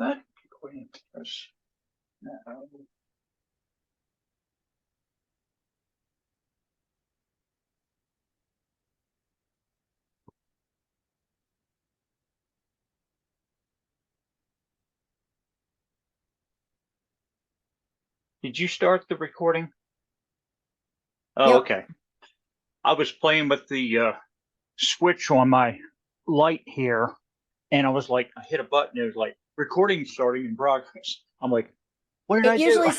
that. Press now. Did you start the recording? Oh, Yep. okay. I was playing with the switch on my light here, and I was like, I hit a button. It was like recording starting in progress. I'm like, what did I do?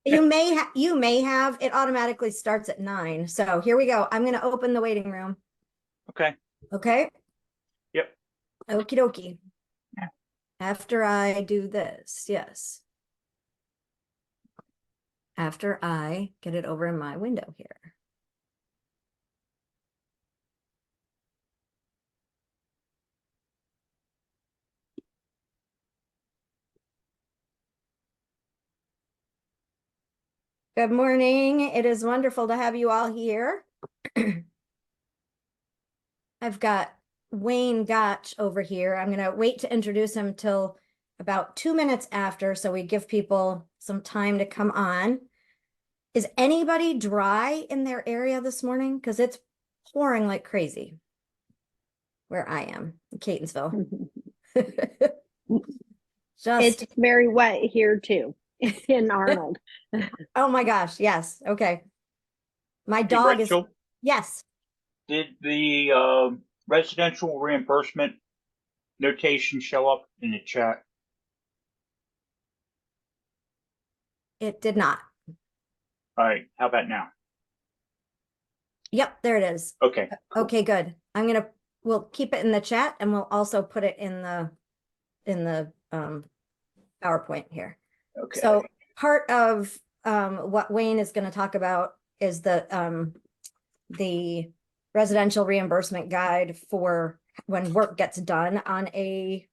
You may have it automatically starts at 9. So here we go. I'm going to open the waiting room. Okay. Okay. Yep. Okie dokie. After I do this, yes. After I get it over in my window here. Good morning. It is wonderful to have you all here. I've got Wayne Gotsch over here. I'm going to wait to introduce him till about 2 minutes after, so we give people some time to come on. Is anybody dry in their area this morning? Because it's pouring like crazy where I am in Catonsville. It's very wet here too in Arnold. Oh my gosh, yes. Okay. My dog is, yes. Did the residential reimbursement notation show up in the chat? It did not. All right. How about now? Yep, there it is. Okay. Cool. Okay, good. We'll keep it in the chat, and we'll also put it in the PowerPoint here. Okay. So part of what Wayne is going to talk about is the residential reimbursement guide for when work gets done on a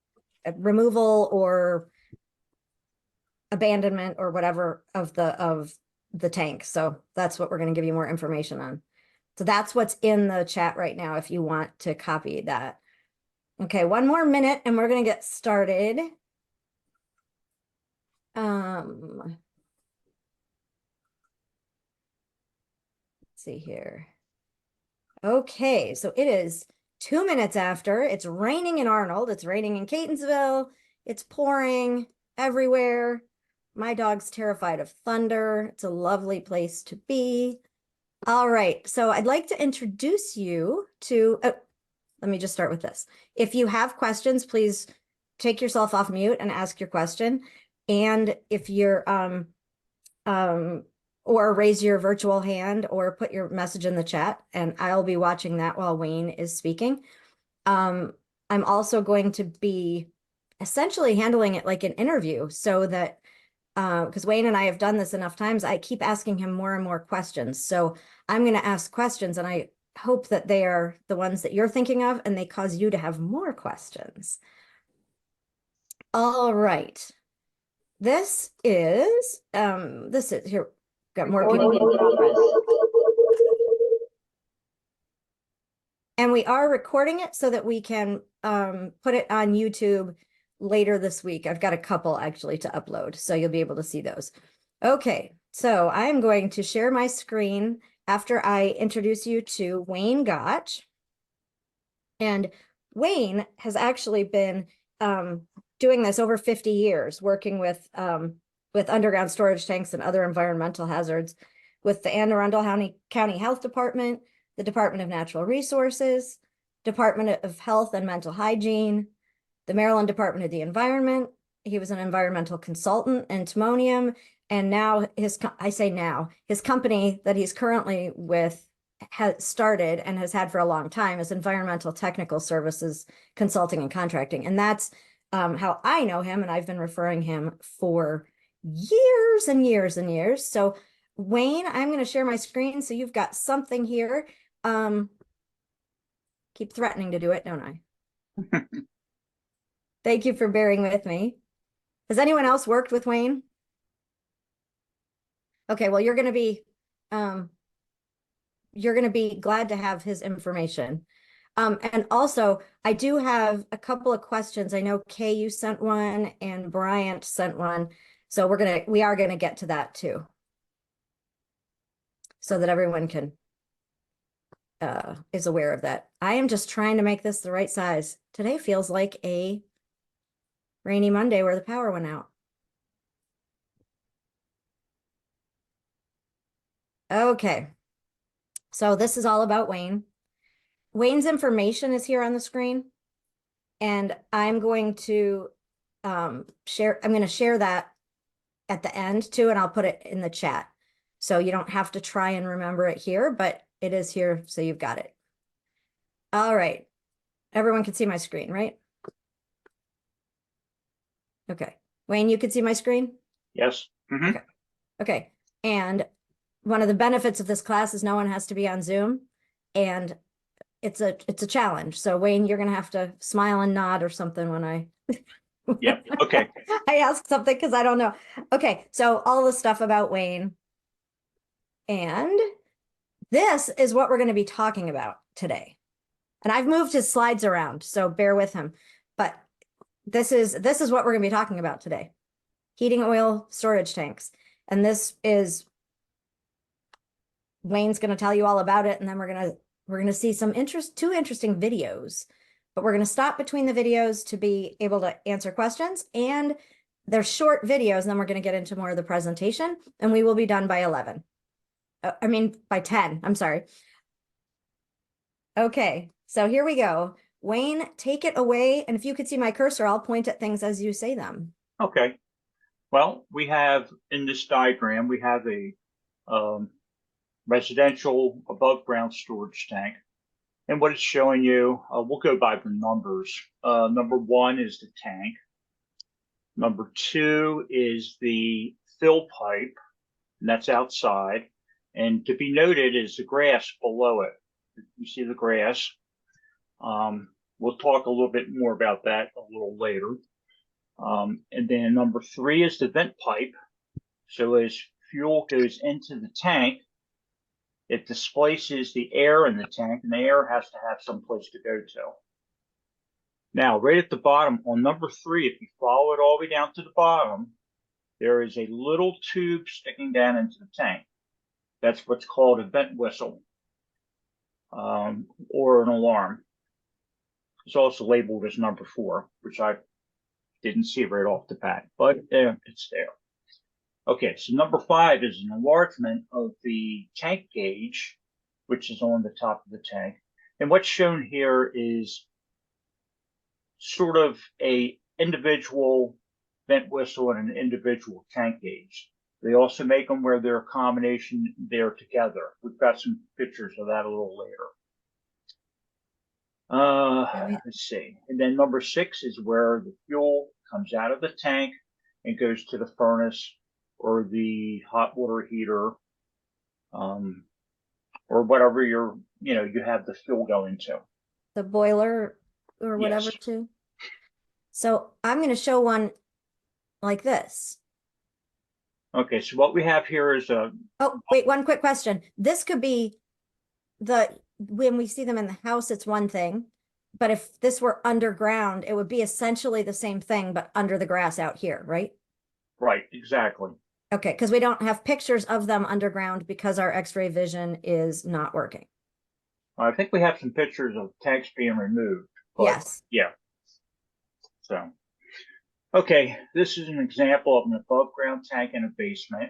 removal or abandonment or whatever of the tank. So that's what we're going to give you more information on. So that's what's in the chat right now if you want to copy that. Okay, 1 more minute and we're going to get started. Let's see here. Okay, so it is 2 minutes after. It's raining in Arnold. It's raining in Catonsville. It's pouring everywhere. My dog's terrified of thunder. It's a lovely place to be. All right, so I'd like to introduce you to, let me just start with this. If you have questions, please take yourself off mute and ask your question. And if you're, or raise your virtual hand or put your message in the chat, and I'll be watching that while Wayne is speaking. I'm also going to be essentially handling it like an interview so that because Wayne and I have done this enough times, I keep asking him more and more questions. So I'm going to ask questions, and I hope that they are the ones that you're thinking of and they cause you to have more questions. All right. This is here. Got more people. And we are recording it so that we can put it on YouTube later this week. I've got a couple actually to upload, so you'll be able to see those. Okay, so I'm going to share my screen after I introduce you to Wayne Gotsch. And Wayne has actually been doing this over 50 years, working with underground storage tanks and other environmental hazards with the Anne Arundel County Health Department, the Department of Natural Resources, Department of Health and Mental Hygiene, the Maryland Department of the Environment. He was an environmental consultant in Timonium, and now his company that he's currently with has started and has had for a long time is Environmental Technical Services Consulting and Contracting. And that's how I know him, and I've been referring him for years and years and years. So Wayne, I'm going to share my screen so you've got something here. Keep threatening to do it, don't I? Thank you for bearing with me. Has anyone else worked with Wayne? Okay, well, you're going to be glad to have his information. And also, I do have a couple of questions. I know Kay, you sent one and Bryant sent one. So we are gonna get to that too. So that everyone can is aware of that. I am just trying to make this the right size. Today feels like a rainy Monday where the power went out. Okay. So this is all about Wayne. Wayne's information is here on the screen. And I'm going to share that at the end too, and I'll put it in the chat. So you don't have to try and remember it here, but it is here, so you've got it. All right. Everyone can see my screen, right? Okay. Wayne, you can see my screen? Yes. Mm-hmm. Okay. Okay. And one of the benefits of this class is no one has to be on Zoom, and it's a challenge. So Wayne, you're gonna have to smile and nod or something when I Yep. Okay. I ask something because I don't know. Okay, so all the stuff about Wayne. And this is what we're going to be talking about today. And I've moved his slides around, so bear with him. But this is what we're going to be talking about today. Heating oil storage tanks. And this is Wayne's going to tell you all about it, and then we're going to see two interesting videos. But we're going to stop between the videos to be able to answer questions, and they're short videos, and then we're going to get into more of the presentation, and we will be done by 11. I mean, by 10, I'm sorry. Okay, so here we go. Wayne, take it away, and if you could see my cursor, I'll point at things as you say them. Okay. Well, we have in this diagram, we have a residential above ground storage tank. And what it's showing you, we'll go by the numbers. Number 1 is the tank. Number 2 is the fill pipe, and that's outside. And to be noted is the grass below it. You see the grass. We'll talk a little bit more about that a little later. And then number 3 is the vent pipe. So as fuel goes into the tank, it displaces the air in the tank, and the air has to have some place to go to. Now, right at the bottom on number 3, if you follow it all the way down to the bottom, there is a little tube sticking down into the tank. That's what's called a vent whistle, or an alarm. It's also labeled as number 4, which I didn't see right off the bat, but it's there. Okay, so number 5 is an enlargement of the tank gauge, which is on the top of the tank. And what's shown here is sort of a individual vent whistle and an individual tank gauge. They also make them where they're a combination, they're together. We've got some pictures of that a little later. Let's see. And then number 6 is where the fuel comes out of the tank and goes to the furnace or the hot water heater, or whatever you have the fuel going to. The boiler or whatever too. So I'm going to show one like this. Okay, so what we have here is a... Oh, wait, one quick question. This could be when we see them in the house, it's one thing. But if this were underground, it would be essentially the same thing, but under the grass out here, right? Right, exactly. Okay, because we don't have pictures of them underground because our X-ray vision is not working. I think we have some pictures of tanks being removed. Yes. Yeah. So, okay, this is an example of an above ground tank in a basement.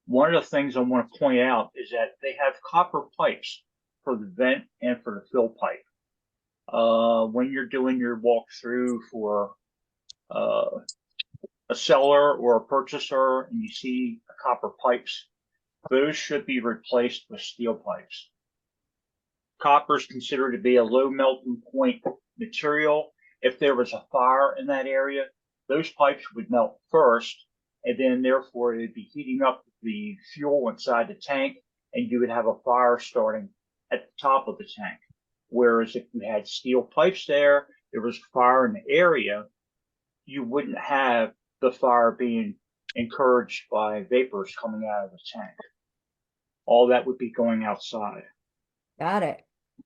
One of the things I want to point out is that they have copper pipes for the vent and for the fill pipe. When you're doing your walkthrough for a seller or a purchaser and you see copper pipes, those should be replaced with steel pipes. Copper is considered to be a low melting point material. If there was a fire in that area, those pipes would melt first, and then therefore it'd be heating up the fuel inside the tank, and you would have a fire starting at the top of the tank. Whereas if you had steel pipes there was fire in the area, you wouldn't have the fire being encouraged by vapors coming out of the tank. All that would be going outside. Got it.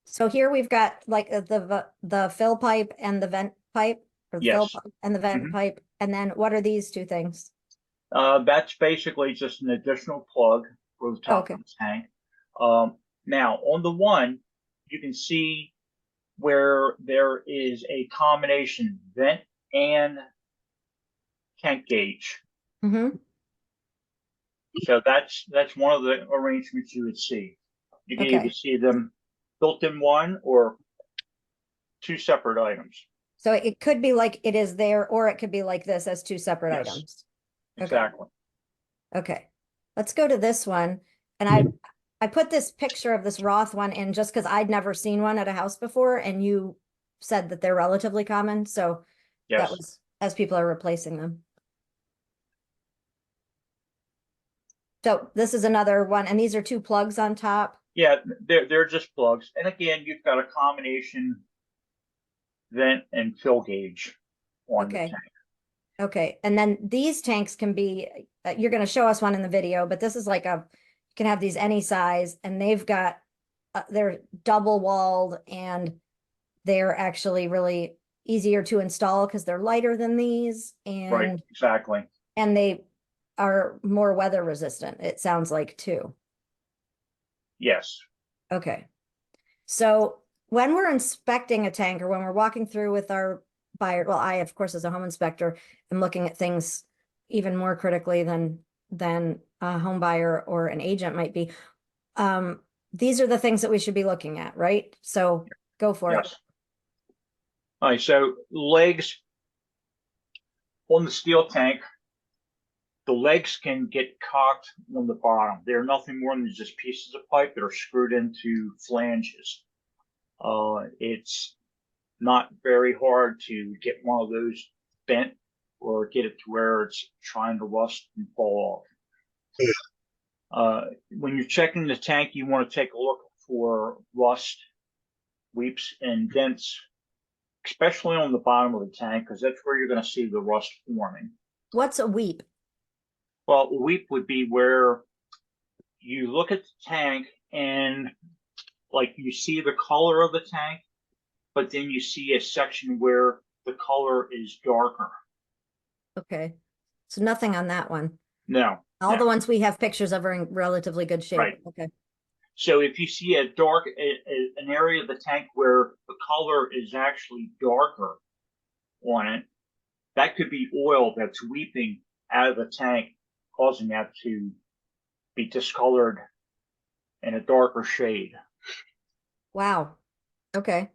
So here we've got like the fill pipe and the vent pipe, or the fill Yes. pipe and the vent Mhm. pipe. And then what are these two things? That's basically just an additional plug for the top Okay. of the tank. Now, on the one, you can see where there is a combination vent and tank gauge. Mm-hmm. So that's one of the arrangements you would see. You can either Okay. see them built in one or two separate items. So it could be like it is there, or it could be like this as two separate Yes, items. Okay. exactly. Okay. Let's go to this one. And I put this picture of this Roth one in just because I'd never seen one at a house before, and you said that they're relatively common. So that Yes. was as people are replacing them. So this is another one, and these are two plugs on top. Yeah, they're just plugs. And again, you've got a combination vent and fill gauge on the Okay. tank. Okay. And then these tanks can be, you're going to show us one in the video, but this is like you can have these any size, and they've got, they're double walled, and they're actually really easier to install because they're lighter than these, Right, exactly. and they are more weather resistant, it sounds like, too. Yes. Okay. So when we're inspecting a tank, or when we're walking through with our buyer, well, I, of course, as a home inspector, am looking at things even more critically than a home buyer or an agent might be. These are the things that we should be looking at, right? So go for it. Yes. All right, so legs on the steel tank, the legs can get cocked on the bottom. They're nothing more than just pieces of pipe that are screwed into flanges. It's not very hard to get one of those bent or get it to where it's trying to rust and fall off. When you're checking the tank, you want to take a look for rust, weeps, and dents, especially on the bottom of the tank, because that's where you're going to see the rust forming. What's a weep? Well, weep would be where you look at the tank and like you see the color of the tank, but then you see a section where the color is darker. Okay. So nothing on that one. No, All no, the ones we have pictures of are in relatively good shape. right. Okay. So if you see a dark, an area of the tank where the color is actually darker on it, that could be oil that's weeping out of the tank, causing that to be discolored in a darker shade. Wow. Okay.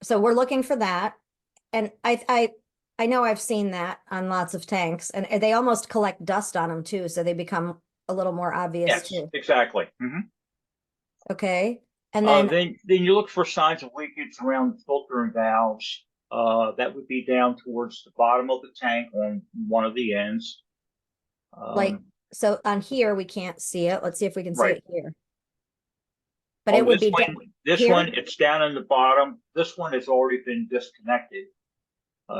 So we're looking for that. And I know I've seen that on lots of tanks, and they almost collect dust on them too, so they become a little more obvious Yes, too. exactly. Mm-hmm. Okay. And then Then you look for signs of leakage around the filter and valves. That would be down towards the bottom of the tank on one of the ends. like, Um, so on here we can't see it. Let's see if we can see right. it here. But it Oh, would be this here. one, it's down in the bottom. This one has already been disconnected.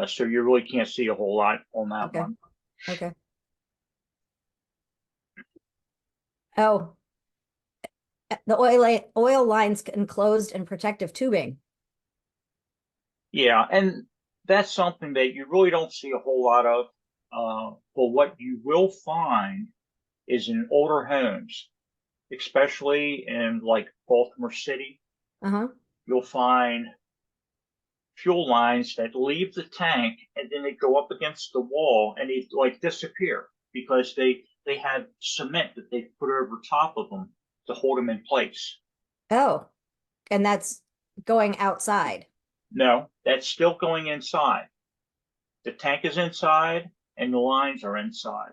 So you really can't see a whole lot on that Okay. one. Okay. Oh, the oil lines enclosed in protective tubing. Yeah, and that's something that you really don't see a whole lot of. But what you will find is in older homes, especially in like Baltimore City, Uh-huh. you'll find fuel lines that leave the tank and then they go up against the wall and they like disappear because they have cement that they put over top of them to hold them in place. Oh, and that's going outside. No, that's still going inside. The tank is inside and the lines are inside,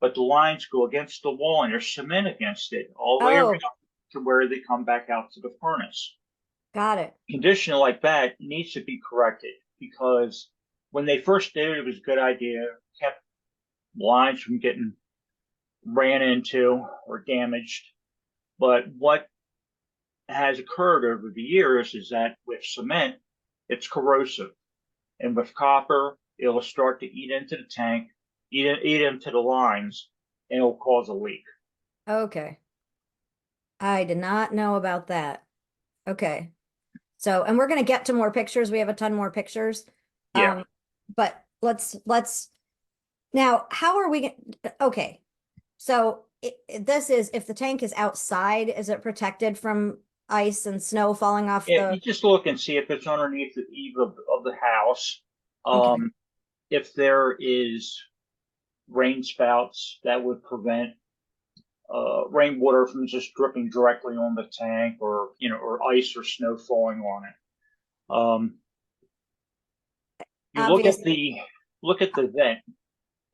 but the lines go against the wall and there's cement against it all the way around Oh, to where they come back out to the furnace. got it. Condition like that needs to be corrected because when they first did it, it was a good idea, kept lines from getting ran into or damaged. But what has occurred over the years is that with cement, it's corrosive. And with copper, it'll start to eat into the tank, eat into the lines, and it'll cause a leak. Okay. I did not know about that. Okay. So, and we're going to get to more pictures. We have a ton more pictures. Yeah. But let's now, how are we? Okay. So this is, if the tank is outside, is it protected from ice and snow falling off You the? just look and see if it's underneath the eave of the house. Okay. If there is rain spouts that would prevent rainwater from just dripping directly on the tank, or or ice or snow falling on it. You Obviously. look at the vent,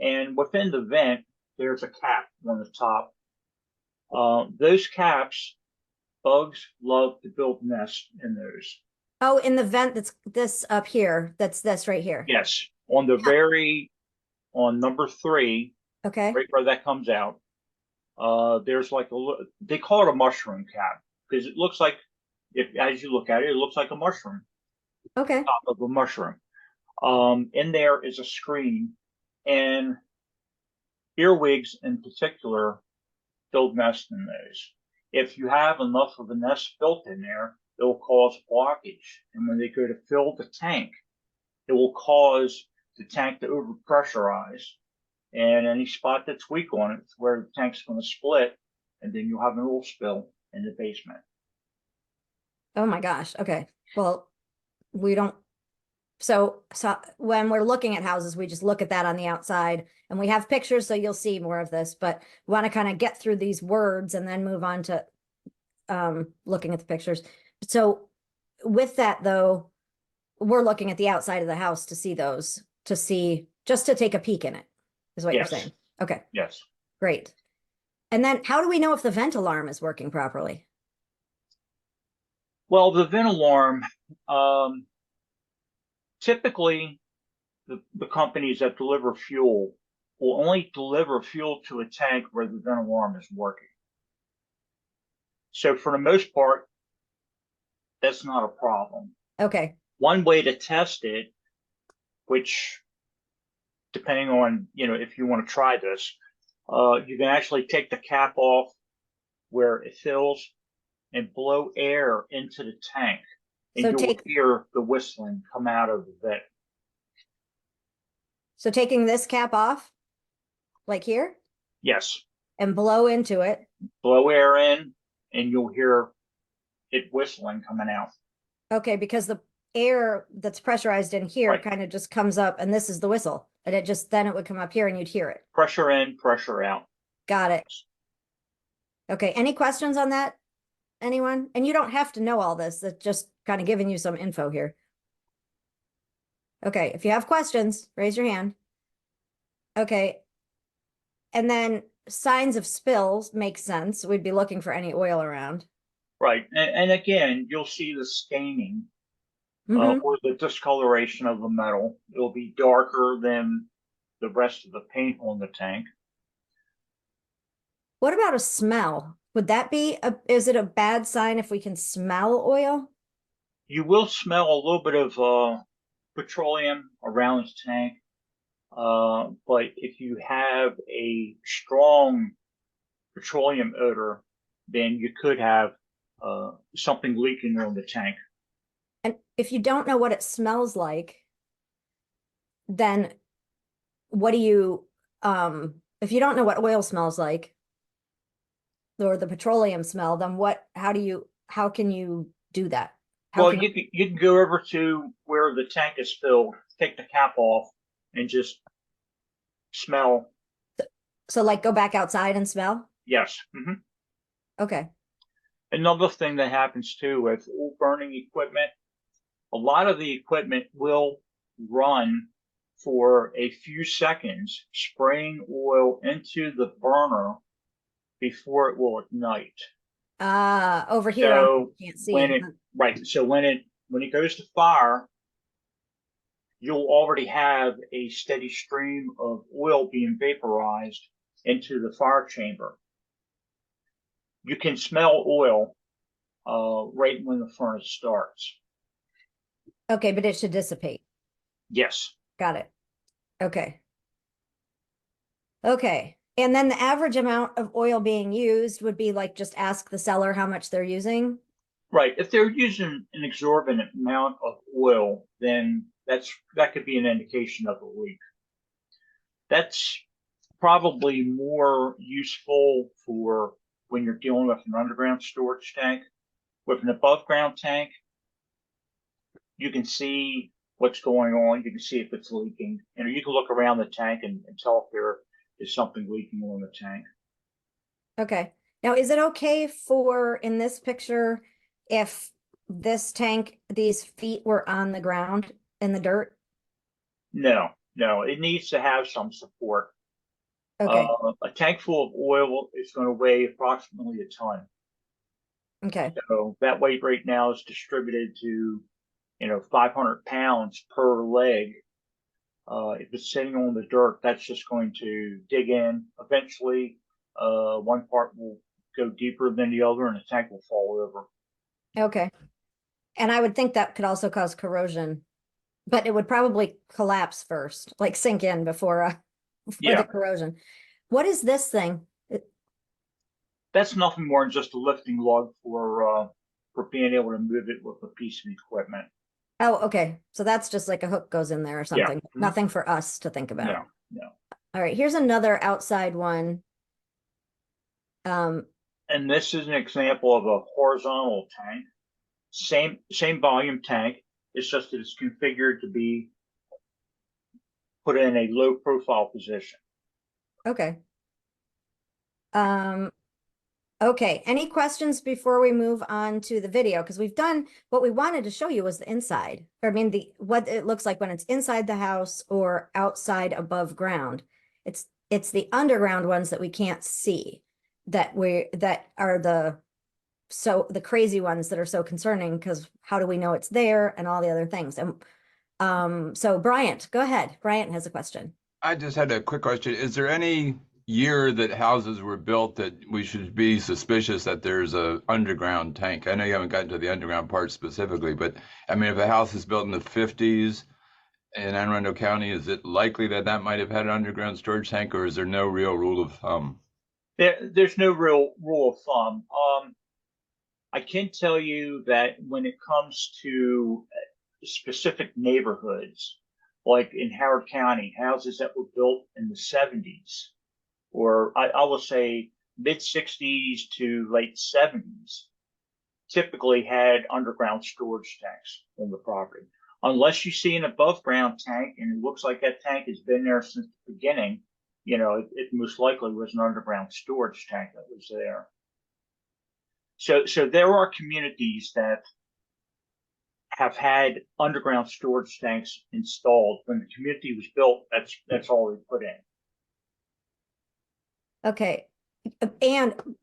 and within the vent there's a cap on the top. Those caps, bugs love to build nests in those. Oh, in the vent that's this up here. That's this right here. Yes, on the on number 3, Okay. right where that comes out. There's like they call it a mushroom cap because it looks like, if as you look at it, it looks like a mushroom, Okay. top of a mushroom. In there is a screen, and earwigs in particular build nests in those. If you have enough of a nest built in there, it will cause blockage. And when they go to fill the tank, it will cause the tank to overpressurize. And any spot that's weak on it, it's where the tank's going to split, and then you'll have an oil spill in the basement. Oh my gosh. Okay. Well, we don't. So when we're looking at houses, we just look at that on the outside, and we have pictures, so you'll see more of this, but we want to kind of get through these words and then move on to looking at the pictures. So with that though, we're looking at the outside of the house to see those, just to take a peek in it, is what you're Yes. saying. Okay, Yes. great. And then how do we know if the vent alarm is working properly? Well, the vent alarm, typically the companies that deliver fuel will only deliver fuel to a tank where the vent alarm is working. So for the most part, that's not a problem. Okay. One way to test it, which depending on, if you want to try this, you can actually take the cap off where it fills and blow air into the tank, and So you will hear the whistling come out of the vent. So taking this cap off, like here, Yes, and blow into it. blow air in, and you'll hear it whistling coming out. Okay, because the air that's pressurized in here Right. kind of just comes up, and this is the whistle. And then it would come up here and you'd hear it. Pressure in, pressure out. Got it. Okay, any questions on that? Anyone? And you don't have to know all this. It's just kind of giving you some info here. Okay, if you have questions, raise your hand. Okay. And then signs of spills make sense. We'd be looking for any oil around. Right. And again, you'll see the staining Mhm. or the discoloration of the metal. It'll be darker than the rest of the paint on the tank. What about a smell? Would that be is it a bad sign if we can smell oil? You will smell a little bit of petroleum around the tank, but if you have a strong petroleum odor, then you could have something leaking on the tank. And if you don't know what it smells like, then what do you, if you don't know what oil smells like, or the petroleum smell, then how can you do that? Well, you can go over to where the tank is filled, take the cap off, and just smell. So like go back outside and smell? Yes. Mm-hmm. Okay. Another thing that happens too with oil burning equipment, a lot of the equipment will run for a few seconds, spraying oil into the burner before it will ignite. Over here, So you can't see. So when it goes to fire, you'll already have a steady stream of oil being vaporized into the fire chamber. You can smell oil right when the furnace starts. Okay, but it should dissipate. Yes. Got it. Okay. Okay. And then the average amount of oil being used would be like just ask the seller how much they're using. Right. If they're using an exorbitant amount of oil, then that could be an indication of a leak. That's probably more useful for when you're dealing with an underground storage tank. With an above ground tank, you can see what's going on. You can see if it's leaking. You can look around the tank and tell if there is something leaking on the tank. Okay. Now, is it okay for, in this picture, if this tank, these feet were on the ground in the dirt? No, no, it needs to have some support. Okay. A tank full of oil is going to weigh approximately a ton. Okay. So that weight right now is distributed to, 500 pounds per leg. If it's sitting on the dirt, that's just going to dig in. Eventually, one part will go deeper than the other, and the tank will fall over. Okay. And I would think that could also cause corrosion, but it would probably collapse first, like sink in before the Yeah, corrosion. What is this thing? that's nothing more than just a lifting lug for being able to move it with a piece of equipment. Oh, okay. So that's just like a hook goes in there or Yeah. something. Nothing for us to think about. No, no. All right, here's another outside one. And this is an example of a horizontal tank. Same volume tank. It's just that it's configured to be put in a low profile position. Okay. Okay, any questions before we move on to the video? Because we've done what we wanted to show you was the inside. Or I mean what it looks like when it's inside the house or outside above ground. It's the underground ones that we can't see that are the crazy ones that are so concerning, because how do we know it's there and all the other things? And so Bryant, go ahead. Bryant has a question. I just had a quick question. Is there any year that houses were built that we should be suspicious that there's a underground tank? I know you haven't gotten to the underground part specifically, but I mean, if a house is built in the 50s in Anne Arundel County, is it likely that that might have had an underground storage tank, or is there no real rule of thumb? There's no real rule of thumb. I can tell you that when it comes to specific neighborhoods, like in Howard County, houses that were built in the 70s, or I will say mid 60s to late 70s, typically had underground storage tanks on the property. Unless you see an above ground tank and it looks like that tank has been there since the beginning, it most likely was an underground storage tank that was there. So there are communities that have had underground storage tanks installed. When the community was built, that's all they put in. Okay.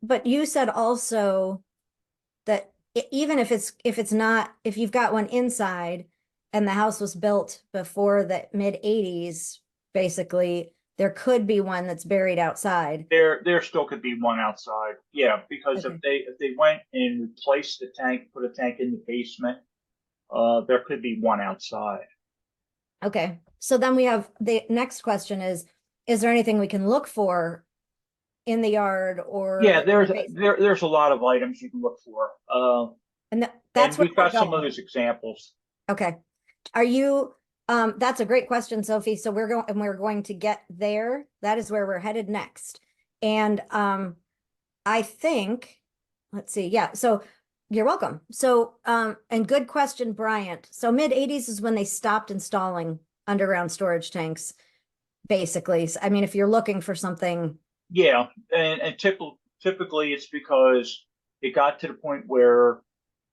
But you said also that even if if you've got one inside and the house was built before the mid 80s, basically, there could be one that's buried outside. There still could be one outside. Yeah, because Okay. if they went and replaced the tank, put a tank in the basement, there could be one outside. Okay. So then we have the next question is there anything we can look for in the yard or Yeah, in the basement? there's a lot of items you can look for. And And that's where we've we're got some of going. those examples. Okay. Are you, that's a great question, Sophie. So we're going to get there. That is where we're headed next. And I think, let's see. Yeah. So you're welcome. So, and good question, Bryant. So mid 80s is when they stopped installing underground storage tanks, basically. I mean, if you're looking for something. Yeah, and typically it's because it got to the point where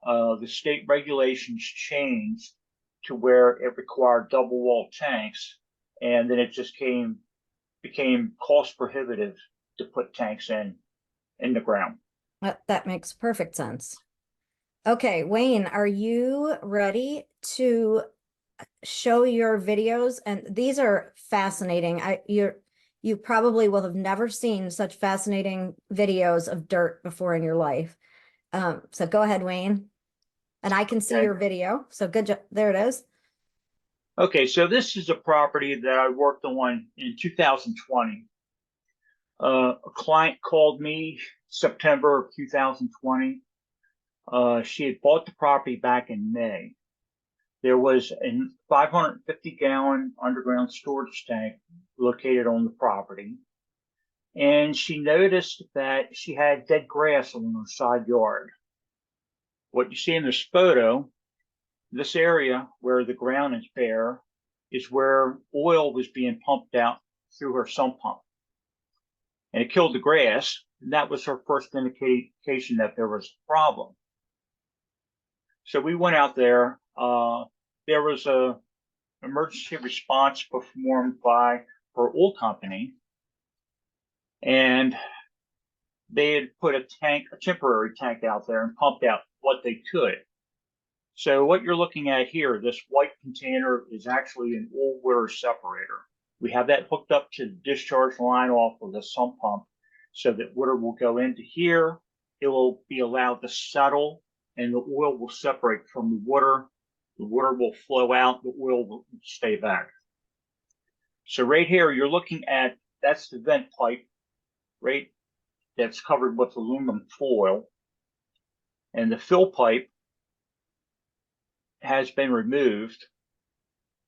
the state regulations changed to where it required double wall tanks, and then it just became cost prohibitive to put tanks in the ground. That makes perfect sense. Okay, Wayne, are you ready to show your videos? And these are fascinating. You probably will have never seen such fascinating videos of dirt before in your life. So go ahead, Wayne. And I can see Okay. your video. So good job. There it is. Okay, so this is a property that I worked on in 2020. A client called me September of 2020. She had bought the property back in May. There was a 550-gallon underground storage tank located on the property. And she noticed that she had dead grass on her side yard. What you see in this photo, this area where the ground is bare, is where oil was being pumped out through her sump pump. And it killed the grass, and that was her first indication that there was a problem. So we went out there. There was a emergency response performed by her oil company, and they had put a temporary tank out there and pumped out what they could. So what you're looking at here, this white container is actually an oil water separator. We have that hooked up to the discharge line off of the sump pump so that water will go into here. It will be allowed to settle and the oil will separate from the water. The water will flow out, the oil will stay back. So right here, you're looking at, that's the vent pipe, right? That's covered with aluminum foil. And the fill pipe has been removed.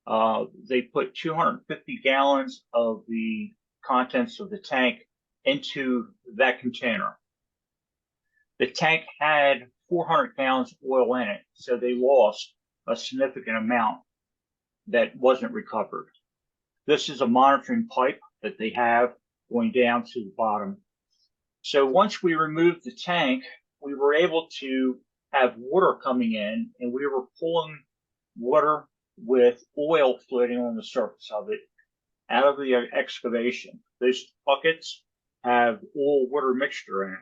They put 250 gallons of the contents of the tank into that container. The tank had 400 gallons of oil in it, so they lost a significant amount that wasn't recovered. This is a monitoring pipe that they have going down to the bottom. So once we removed the tank, we were able to have water coming in, and we were pulling water with oil floating on the surface of it out of the excavation. Those buckets have oil water mixture in it.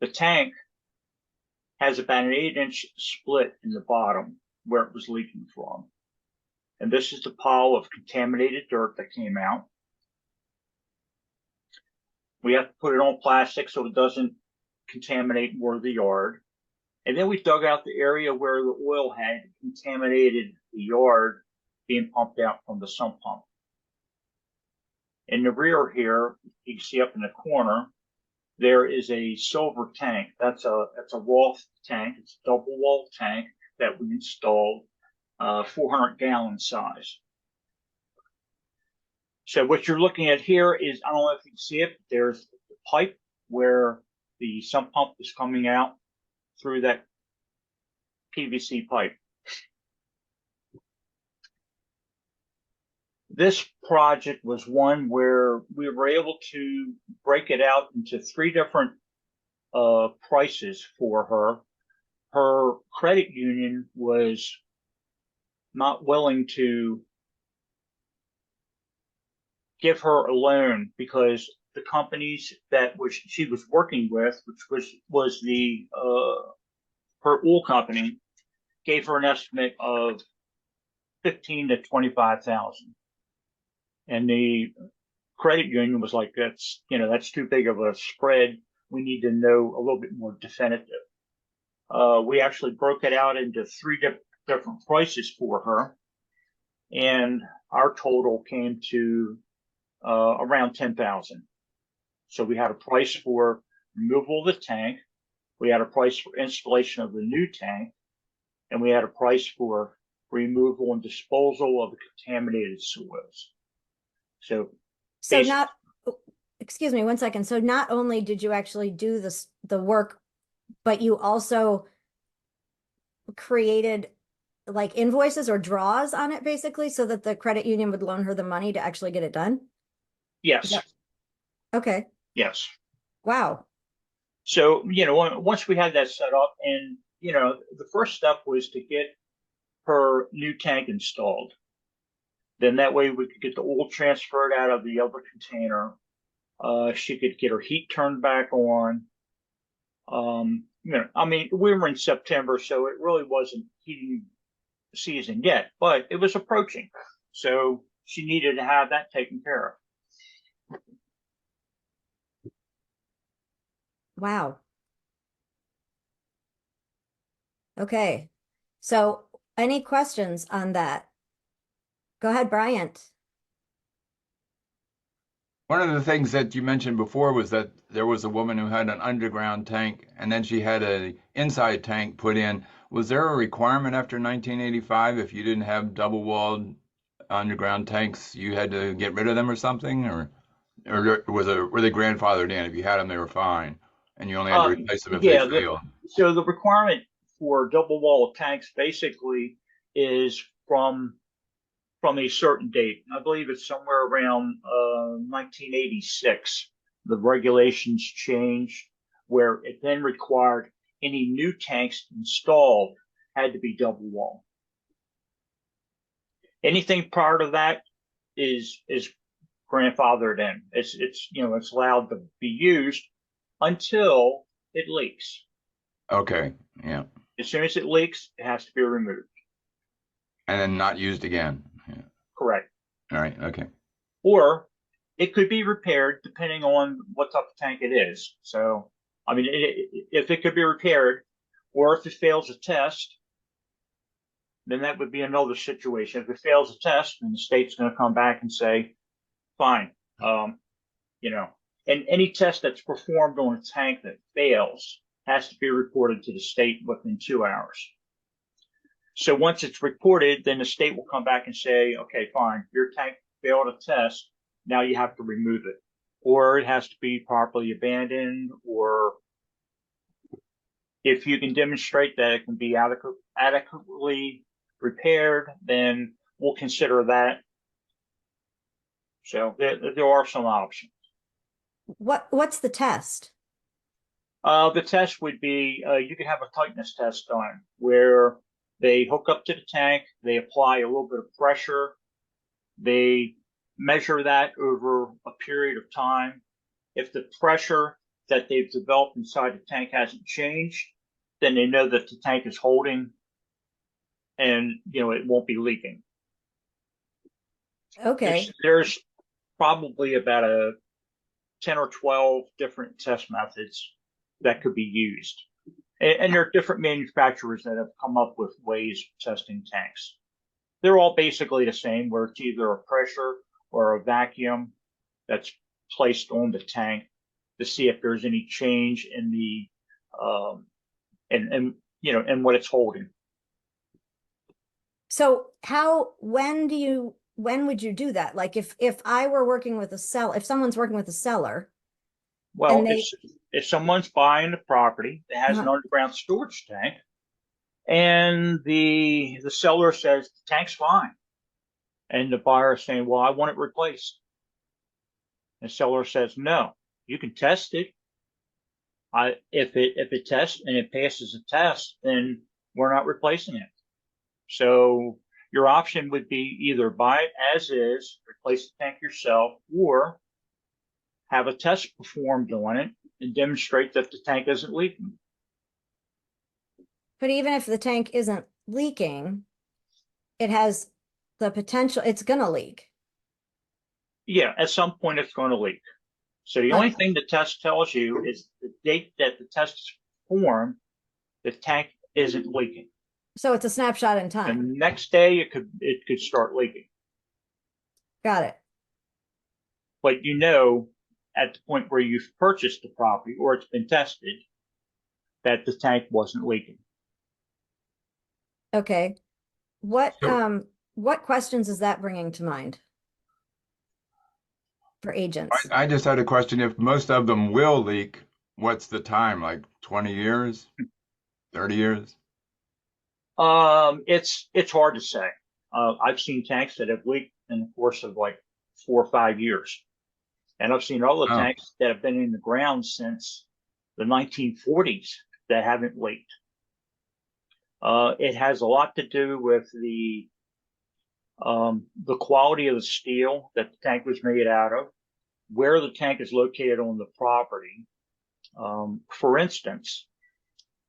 The tank has about an 8-inch split in the bottom where it was leaking from. And this is the pile of contaminated dirt that came out. We have to put it on plastic so it doesn't contaminate more of the yard. And then we dug out the area where the oil had contaminated the yard being pumped out from the sump pump. In the rear here, you can see up in the corner, there is a silver tank. That's a Roth tank. It's a double wall tank that we installed, 400-gallon size. So what you're looking at here is, I don't know if you can see it, there's the pipe where the sump pump is coming out through that PVC pipe. This project was one where we were able to break it out into 3 different prices for her. Her credit union was not willing to give her a loan because the companies that she was working with, which was the her oil company, gave her an estimate of $15,000 to $25,000, and the credit union was like, "That's too big of a spread. We need to know a little bit more definitive." We actually broke it out into 3 different prices for her, and our total came to around $10,000. So we had a price for removal of the tank, we had a price for installation of the new tank, and we had a price for removal and disposal of the contaminated soils. So excuse me one second. So not only did you actually do the work, but you also created like invoices or draws on it basically so that the credit union would loan her the money to actually get it done? Yes. Okay. Yes. Wow. So, once we had that set up, and, the first step was to get her new tank installed. Then that way we could get the oil transferred out of the other container. She could get her heat turned back on. We were in September, so it really wasn't heating season yet, but it was approaching. So she needed to have that taken care of. Wow. Okay. So any questions on that? Go ahead, Bryant. One of the things that you mentioned before was that there was a woman who had an underground tank and then she had a inside tank put in. Was there a requirement after 1985 if you didn't have double-walled underground tanks, you had to get rid of them or something, or were they grandfathered in? If you had them, they were fine, and you only had to replace them if they Yeah, failed. so the requirement for double wall tanks basically is from a certain date. I believe it's somewhere around 1986. The regulations changed where it then required any new tanks installed had to be double wall. Anything prior to that is grandfathered in. It's it's allowed to be used until it leaks. Okay, yeah, As soon as it leaks, it has to be removed. and then not used again. Yeah. Correct. All right, okay. Or it could be repaired depending on what type of tank it is. So, I mean, if it could be repaired, or if it fails a test, then that would be another situation. If it fails a test, then the state's going to come back and say, fine, you know, and any test that's performed on a tank that fails has to be reported to the state within 2 hours. So once it's reported, then the state will come back and say, okay, fine, your tank failed a test. Now you have to remove it, or it has to be properly abandoned, or if you can demonstrate that it can be adequately repaired, then we'll consider that. So there are some options. What's the test? The test would be you could have a tightness test done where they hook up to the tank, they apply a little bit of pressure, they measure that over a period of time. If the pressure that they've developed inside the tank hasn't changed, then they know that the tank is holding and it won't be leaking. Okay. There's probably about a 10 or 12 different test methods that could be used. And there are different manufacturers that have come up with ways of testing tanks. They're all basically the same, where it's either a pressure or a vacuum that's placed on the tank to see if there's any change in the and what it's holding. So when would you do that? Like if I were working with a seller, if someone's working with a seller, Well, and they, if someone's buying the property that has an underground storage tank, and the seller says the tank's fine, and the buyer is saying, well, I want it replaced. The seller says, no, you can test it. If it tests and it passes a test, then we're not replacing it. So your option would be either buy it as is, replace the tank yourself, or have a test performed on it and demonstrate that the tank isn't leaking. but even if the tank isn't leaking, it has the potential, it's gonna leak. Yeah, at some point it's going to leak. So the only thing the test tells you is the date that the test is performed, the tank isn't leaking. So it's a snapshot in The time. next day it could start leaking. Got it. But at the point where you've purchased the property or it's been tested, that the tank wasn't leaking. Okay. What questions is that bringing to mind for agents? I just had a question. If most of them will leak, what's the time? Like 20 years, 30 years? It's hard to say. I've seen tanks that have leaked in the course of like 4 or 5 years. And I've seen other tanks that have been in the ground since the 1940s that haven't leaked. It has a lot to do with the quality of the steel that the tank was made out of, where the tank is located on the property. For instance,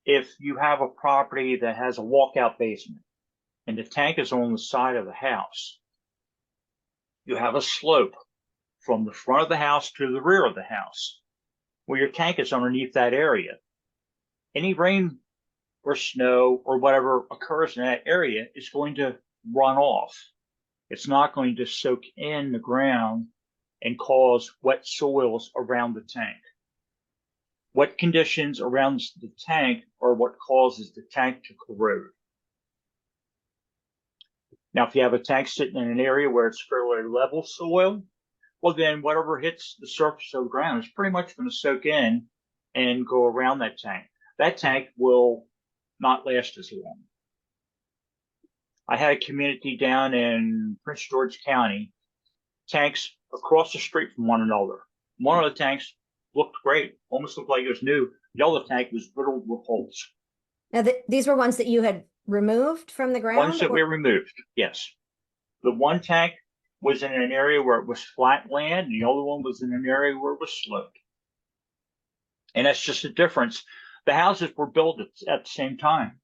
if you have a property that has a walkout basement and the tank is on the side of the house, you have a slope from the front of the house to the rear of the house, where your tank is underneath that area. Any rain or snow or whatever occurs in that area is going to run off. It's not going to soak in the ground and cause wet soils around the tank. Wet conditions around the tank are what causes the tank to corrode. Now, if you have a tank sitting in an area where it's fairly level soil, well, then whatever hits the surface of the ground is pretty much going to soak in and go around that tank. That tank will not last as long. I had a community down in Prince George County, tanks across the street from one another. One of the tanks looked great, almost looked like it was new. The other tank was riddled with holes. Now, these were ones that you had removed from the ground? Ones that we removed, yes. The one tank was in an area where it was flat land, and the other one was in an area where it was sloped. And that's just the difference. The houses were built at the same time.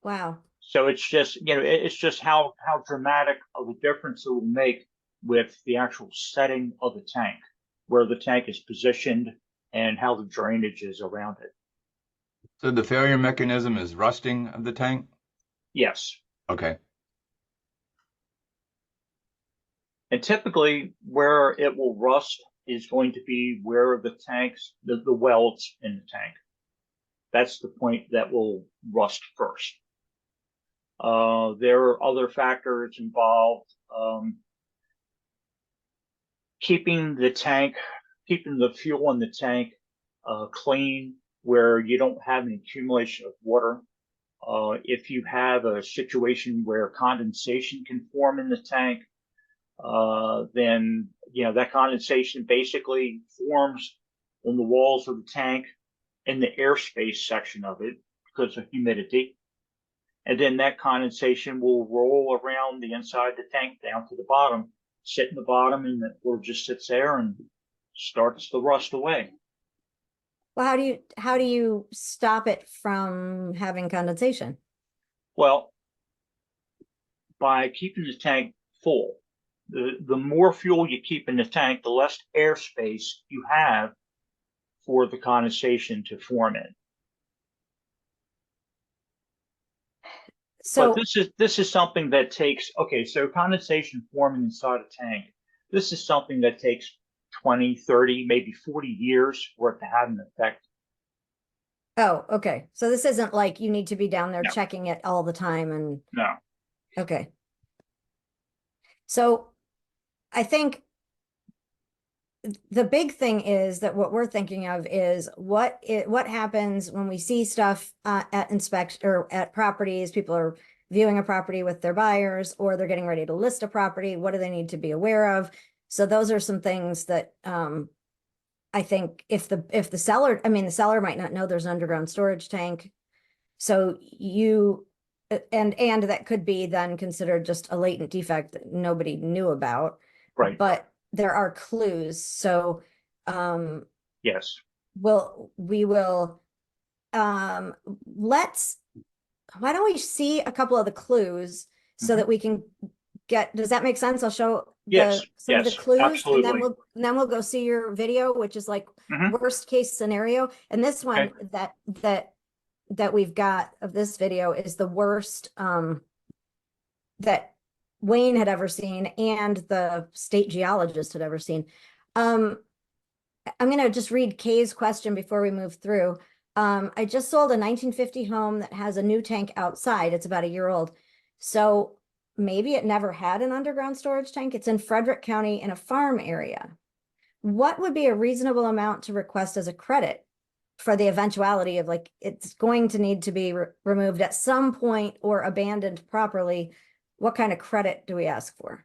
Wow. So it's just, it's just how dramatic of a difference it will make with the actual setting of the tank, where the tank is positioned and how the drainage is around it. So the failure mechanism is rusting of the tank? Yes. Okay. And typically where it will rust is going to be where the tanks, the welds in the tank. That's the point that will rust first. There are other factors involved. Keeping the fuel in the tank clean, where you don't have an accumulation of water. If you have a situation where condensation can form in the tank, then that condensation basically forms on the walls of the tank in the airspace section of it because of humidity. And then that condensation will roll around the inside of the tank down to the bottom, sit in the bottom, and or just sits there and starts to rust away. Well, how do you stop it from having condensation? Well, by keeping the tank full. The more fuel you keep in the tank, the less airspace you have for the condensation to form in. So but this is something that takes, so condensation forming inside a tank, this is something that takes 20, 30, maybe 40 years for it to have an effect. Oh, okay. So this isn't like you need to be down there No. checking it all the time and No. okay. So I think the big thing is that what we're thinking of is what happens when we see stuff at inspection or at properties. People are viewing a property with their buyers, or they're getting ready to list a property. What do they need to be aware of? So those are some things that I think if the seller, the seller might not know there's an underground storage tank. So and that could be then considered just a latent defect that nobody knew about. Right. But there are clues. So yes. we will why don't we see a couple of the clues so that we can does that make sense? I'll show some of the clues, absolutely. and then we'll go see your video, which is like worst case scenario. And this one that we've got of this video is the worst that Wayne had ever seen and the state geologist had ever seen. I'm going to just read Kay's question before we move through. I just sold a 1950 home that has a new tank outside. It's about a year old. So maybe it never had an underground storage tank. It's in Frederick County in a farm area. What would be a reasonable amount to request as a credit for the eventuality of like it's going to need to be removed at some point or abandoned properly? What kind of credit do we ask for?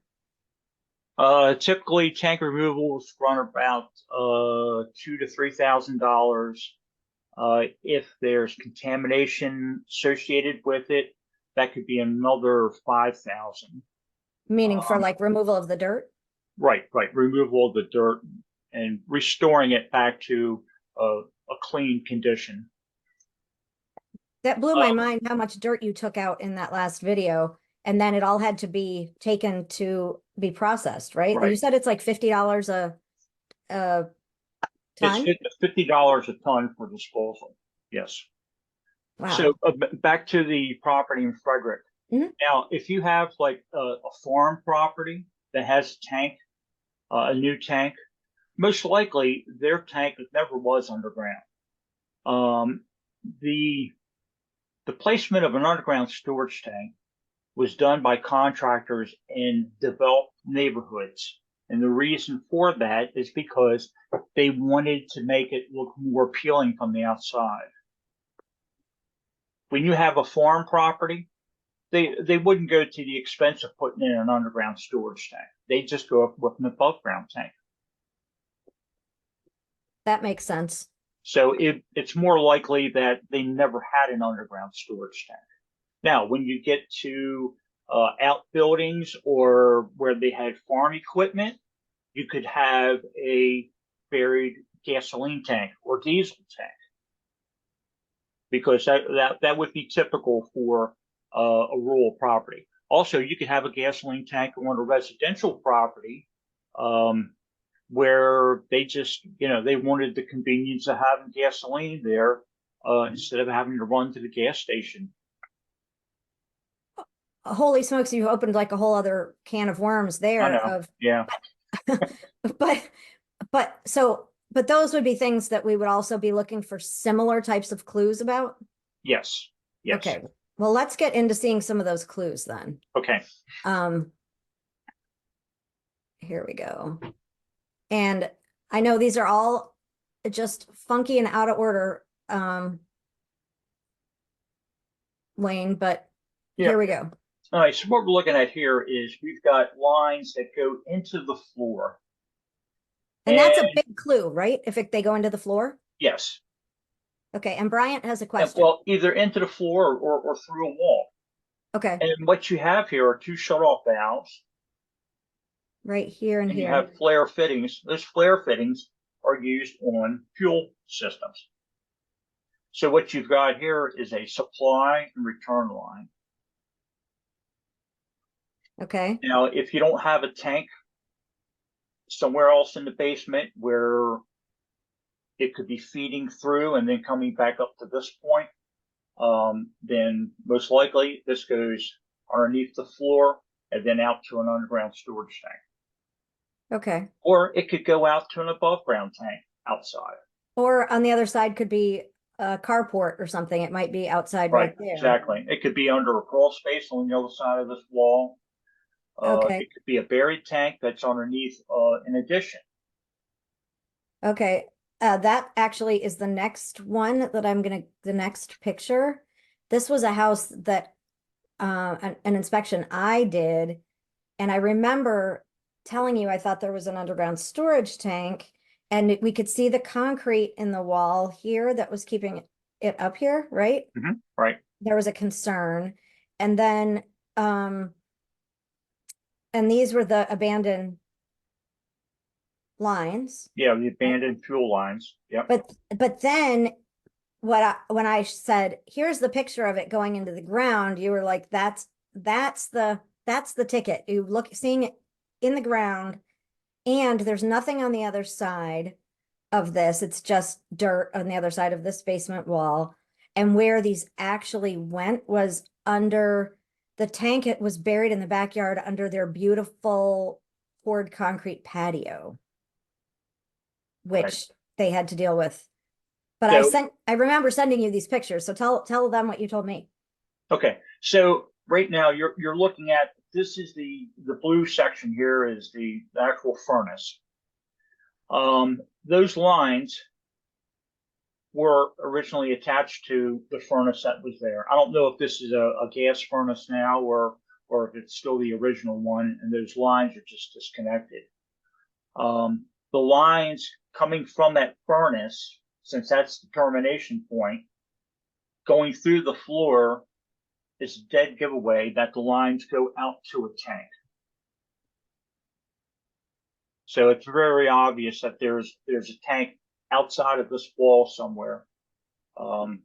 Typically, tank removals run about $2,000 to $3,000. If there's contamination associated with it, that could be another $5,000. Meaning for like removal of the dirt? Right. Removal of the dirt and restoring it back to a clean condition. That blew my mind how much dirt you took out in that last video. And then it all had to be taken to be processed, right? You said it's like $50 a ton? It's $50 a ton for disposal. Yes. Wow. So back to the property in Frederick. Now, if you have like a farm property, that has a tank, a new tank, most likely their tank never was underground. The placement of an underground storage tank was done by contractors in developed neighborhoods. And the reason for that is because they wanted to make it look more appealing from the outside. When you have a farm property, they wouldn't go to the expense of putting in an underground storage tank. They just go up with an above ground tank. That makes sense. So it's more likely that they never had an underground storage tank. Now, when you get to outbuildings or where they had farm equipment, you could have a buried gasoline tank or diesel tank, because that would be typical for a rural property. Also, you could have a gasoline tank on a residential property, where they just, they wanted the convenience of having gasoline there instead of having to run to the gas station. Holy smokes, you've opened like a whole other can of worms there. I know. Yeah. But those would be things that we would also be looking for similar types of clues about. Yes. Yes. Okay. Well, let's get into seeing some of those clues then. Okay. Here we go. And I know these are all just funky and out of order, Wayne, but Yeah. here we go. All right. So what we're looking at here is we've got lines that go into the floor. And that's a big clue, right? If they go into the floor? Yes. Okay. And Bryant has a question. Well, either into the floor or through a wall. Okay. And what you have here are two shut-off valves. Right here and And here. you have flare fittings. Those flare fittings are used on fuel systems. So what you've got here is a supply and return line. Okay. Now, if you don't have a tank somewhere else in the basement where it could be feeding through and then coming back up to this point, then most likely this goes underneath the floor and then out to an underground storage tank. Okay. Or it could go out to an above ground tank outside. Or on the other side could be a carport or something. It might be outside right there. Exactly. It could be under a crawl space on the other side of this wall. Okay. It could be a buried tank that's underneath an addition. Okay. That actually is the next one that the next picture. This was a house that an inspection I did, and I remember telling you I thought there was an underground storage tank, and we could see the concrete in the wall here that was keeping it up here, right? Mm-hmm. Right. There was a concern. And then and these were the abandoned lines. Yeah, the abandoned fuel lines. Yep. But then when I said, here's the picture of it going into the ground, you were like, that's the ticket. You seeing it in the ground, and there's nothing on the other side of this. It's just dirt on the other side of this basement wall. And where these actually went was under the tank. It was buried in the backyard under their beautiful poured concrete patio, which they had to deal with. But I remember sending you these pictures. So tell them what you told me. Okay. So right now you're looking at, this is the blue section here is the actual furnace. Those lines were originally attached to the furnace that was there. I don't know if this is a gas furnace now or if it's still the original one, and those lines are just disconnected. The lines coming from that furnace, since that's the termination point, going through the floor is a dead giveaway that the lines go out to a tank. So it's very obvious that there's a tank outside of this wall somewhere, and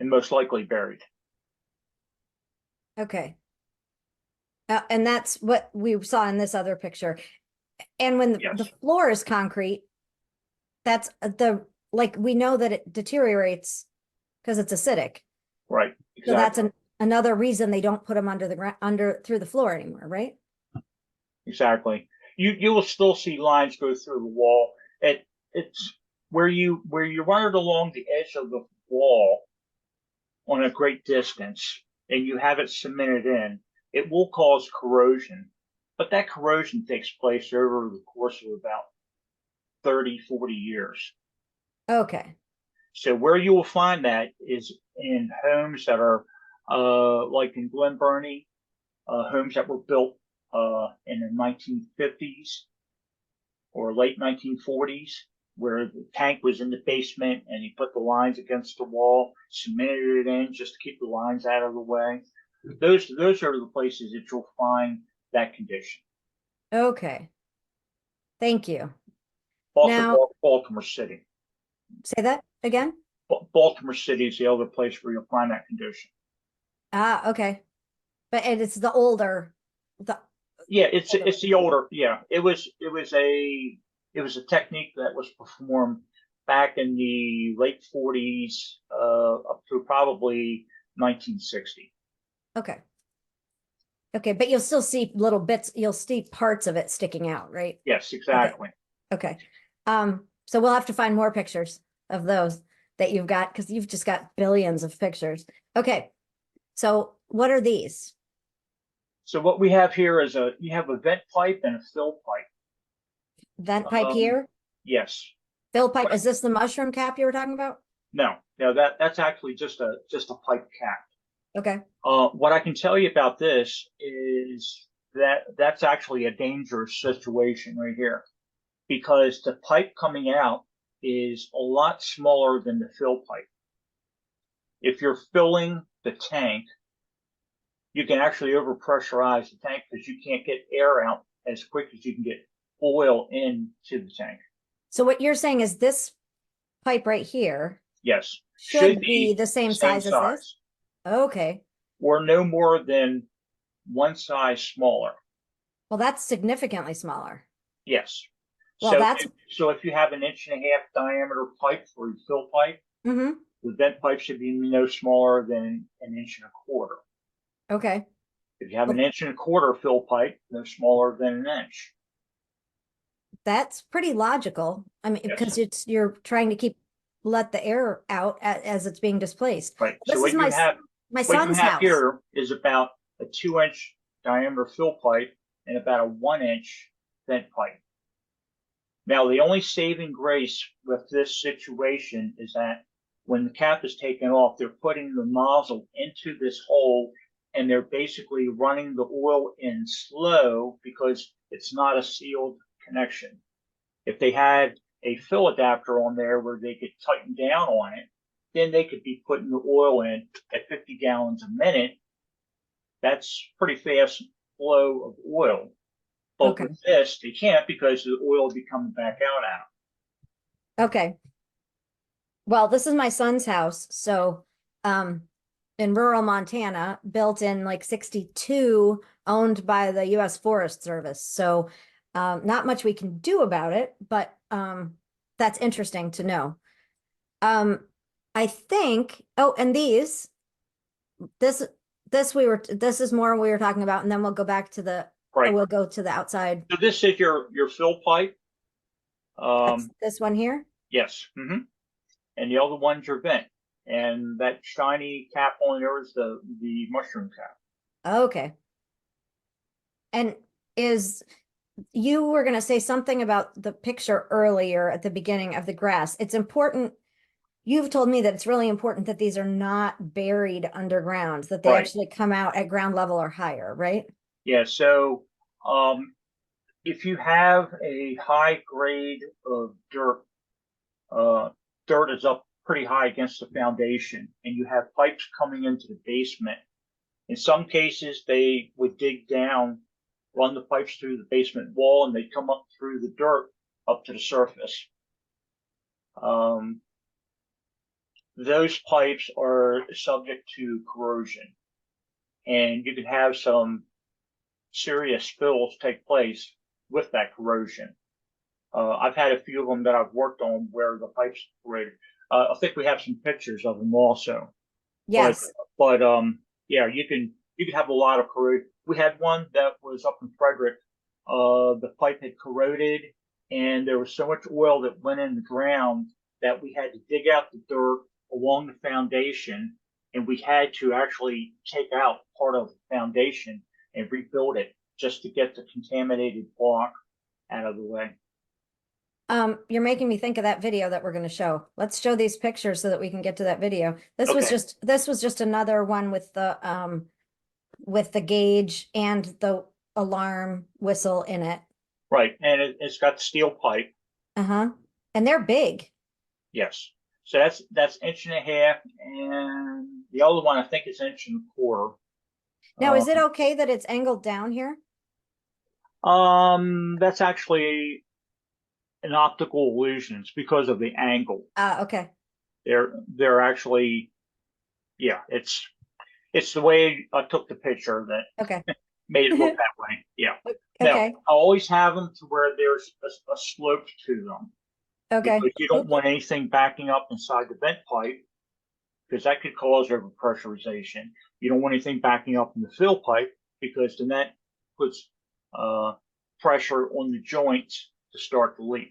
most likely buried. Okay. And that's what we saw in this other picture. And when the floor is concrete, that's we know that it deteriorates because it's acidic. Right. Exactly. So that's another reason they don't put them under the ground, through the floor anymore, right? exactly. You will still see lines go through the wall. It's where you run it along the edge of the wall on a great distance and you have it cemented in, it will cause corrosion. But that corrosion takes place over the course of about 30, 40 years. Okay. So where you will find that is in homes that are like in Glen Burnie, homes that were built in the 1950s or late 1940s, where the tank was in the basement and he put the lines against the wall, cemented it in just to keep the lines out of the way. Those are the places that you'll find that condition. Okay. Thank you. Also, Now, Baltimore City. say that again. Baltimore City is the other place where you'll find that condition. Ah, okay. But it's the older, the Yeah, it's the older. Yeah, it was a technique that was performed back in the late 40s up to probably 1960. okay. Okay, but you'll still see little bits, you'll see parts of it sticking out, right? Yes, exactly. Okay. So we'll have to find more pictures of those that you've got because you've just got billions of pictures. Okay. So what are these? So what we have here is you have a vent pipe and a fill pipe. Vent pipe Um, here? Yes. Fill pipe. Is this the mushroom cap you were talking about? No, that's actually just a pipe cap. Okay. What I can tell you about this is that that's actually a dangerous situation right here because the pipe coming out is a lot smaller than the fill pipe. If you're filling the tank, you can actually overpressurize the tank because you can't get air out as quick as you can get oil into the tank. So what you're saying is this pipe right here Yes, should be the same size as this? Okay. or no more than one size smaller. Well, that's significantly smaller. Yes. Well, that's so if you have an 1.5-inch diameter pipe for your fill pipe, mm-hmm. the vent pipe should be no smaller than 1.25 inches. Okay. If you have an 1.25 inch fill pipe, no smaller than 1 inch. That's pretty logical. I mean, Yes. because you're trying to let the air out as it's being displaced. Right. This So is my what you son's have house. here is about a 2-inch diameter fill pipe and about a 1-inch vent pipe. Now, the only saving grace with this situation is that when the cap is taken off, they're putting the nozzle into this hole and they're basically running the oil in slow because it's not a sealed connection. If they had a fill adapter on there where they could tighten down on it, then they could be putting the oil in at 50 gallons a minute. That's pretty fast flow of oil. But Okay. with this, they can't because the oil will be coming back out at them. Okay. Well, this is my son's house. So, in rural Montana, built in like 62, owned by the U.S. Forest Service. So, not much we can do about it, but that's interesting to know. I think, oh, and this is more we were talking about, and then we'll go back to Right. we'll go to the outside. So this is your fill pipe. That's this one here? Yes. Mm-hmm. And the other one's your vent. And that shiny cap on there is the mushroom cap. Okay. And you were going to say something about the picture earlier at the beginning of the grass. It's important. You've told me that it's really important that these are not buried underground, that they Right. actually come out at ground level or higher, right? Yeah. So if you have a high grade of dirt, dirt is up pretty high against the foundation, and you have pipes coming into the basement. In some cases, they would dig down, run the pipes through the basement wall, and they come up through the dirt up to the surface. Those pipes are subject to corrosion, and you can have some serious spills take place with that corrosion. I've had a few of them that I've worked on where the pipes corroded. I think we have some pictures of them also. Yes. But yeah, you can have a lot of corrosion. We had one that was up in Frederick the pipe had corroded, and there was so much oil that went in the ground that we had to dig out the dirt along the foundation, and we had to actually take out part of the foundation and rebuild it just to get the contaminated block out of the way. You're making me think of that video that we're going to show. Let's show these pictures so that we can get to that video. This was Okay. just another one with the gauge and the alarm whistle in it. Right, and it's got steel pipe. Uh-huh. And they're big. Yes. So that's 1.5 inches, and the other one I think is 1.25 inches. Now, is it okay that it's angled down here? That's actually an optical illusion. It's because of the angle. Okay. They're actually, yeah, it's the way I took the picture that Okay. made it look that way. Yeah. Okay. Now, I always have them to where there's a slope to them. Okay. Because you don't want anything backing up inside the vent pipe, because that could cause overpressurization. You don't want anything backing up in the fill pipe, because then that puts pressure on the joints to start the leak.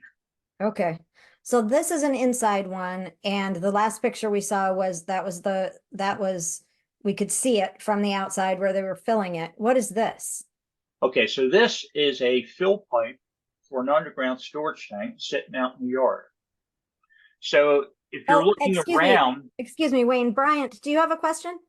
Okay. So this is an inside one, and the last picture we saw was we could see it from the outside where they were filling it. What is this? Okay, so this is a fill pipe for an underground storage tank sitting out in the yard. So if you're looking around, excuse me, Wayne. Bryant, do you have a question?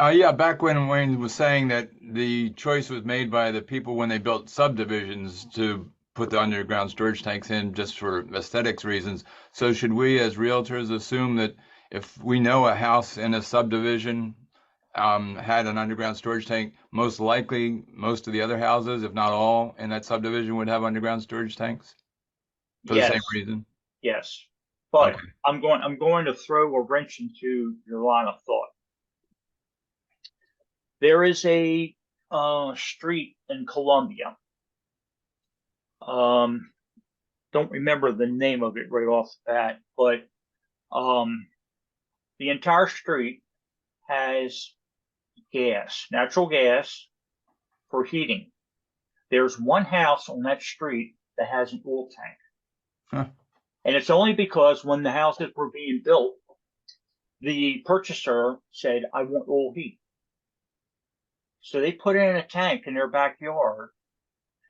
Yeah, back when Wayne was saying that the choice was made by the people when they built subdivisions to put the underground storage tanks in just for aesthetics reasons. So should we as realtors assume that if we know a house in a subdivision had an underground storage tank, most likely most of the other houses, if not all, in that subdivision would have underground storage tanks for the same reason? Yes. But Okay. I'm going to throw a wrench into your line of thought. There is a street in Columbia. Don't remember the name of it right off the bat, but the entire street has gas, natural gas for heating. There's one house on that street that has an oil tank. Huh. And it's only because when the houses were being built, the purchaser said, I want oil heat. So they put in a tank in their backyard,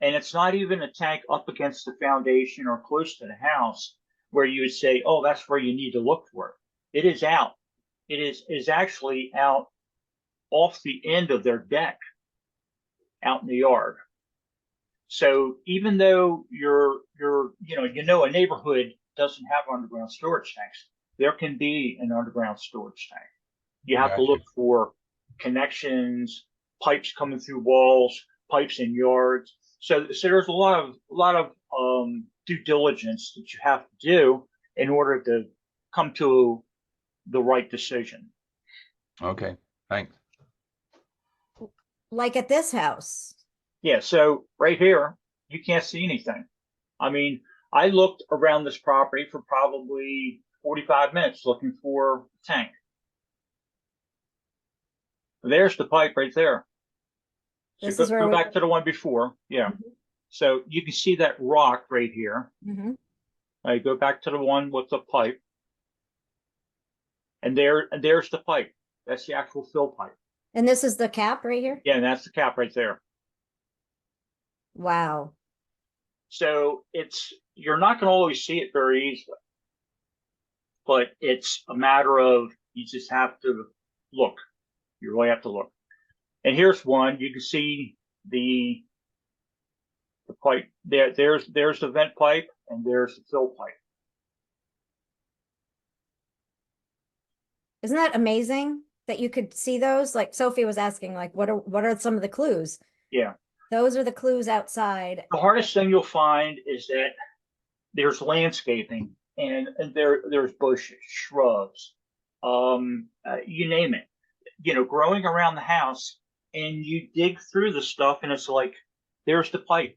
and it's not even a tank up against the foundation or close to the house where you would say, oh, that's where you need to look for it. It is out. It is actually out off the end of their deck out in the yard. So even though a neighborhood doesn't have underground storage tanks, there can be an underground storage tank. You have to look for connections, pipes coming through walls, pipes in yards. So there's a lot of due diligence that you have to do in order to come to the right decision. Okay, thanks. Like at this house. Yeah, so right here, you can't see anything. I mean, I looked around this property for probably 45 minutes looking for a tank. There's the pipe right there. This So is where go back to the one before. Yeah. Mhm. So you can see that rock right here. Mhm. I go back to the one with the pipe. And there's the pipe. That's the actual fill pipe. And this is the cap right here? Yeah, and that's the cap right there. Wow. So you're not going to always see it very easily. But it's a matter of you just have to look. You really have to look. And here's one. You can see the pipe. There's the vent pipe, and there's the fill pipe. Isn't that amazing that you could see those? Like Sophie was asking, like, what are some of the clues? Yeah. Those are the clues outside. The hardest thing you'll find is that there's landscaping and there's bushes, shrubs, you name it, growing around the house, and you dig through the stuff and it's like, there's the pipe.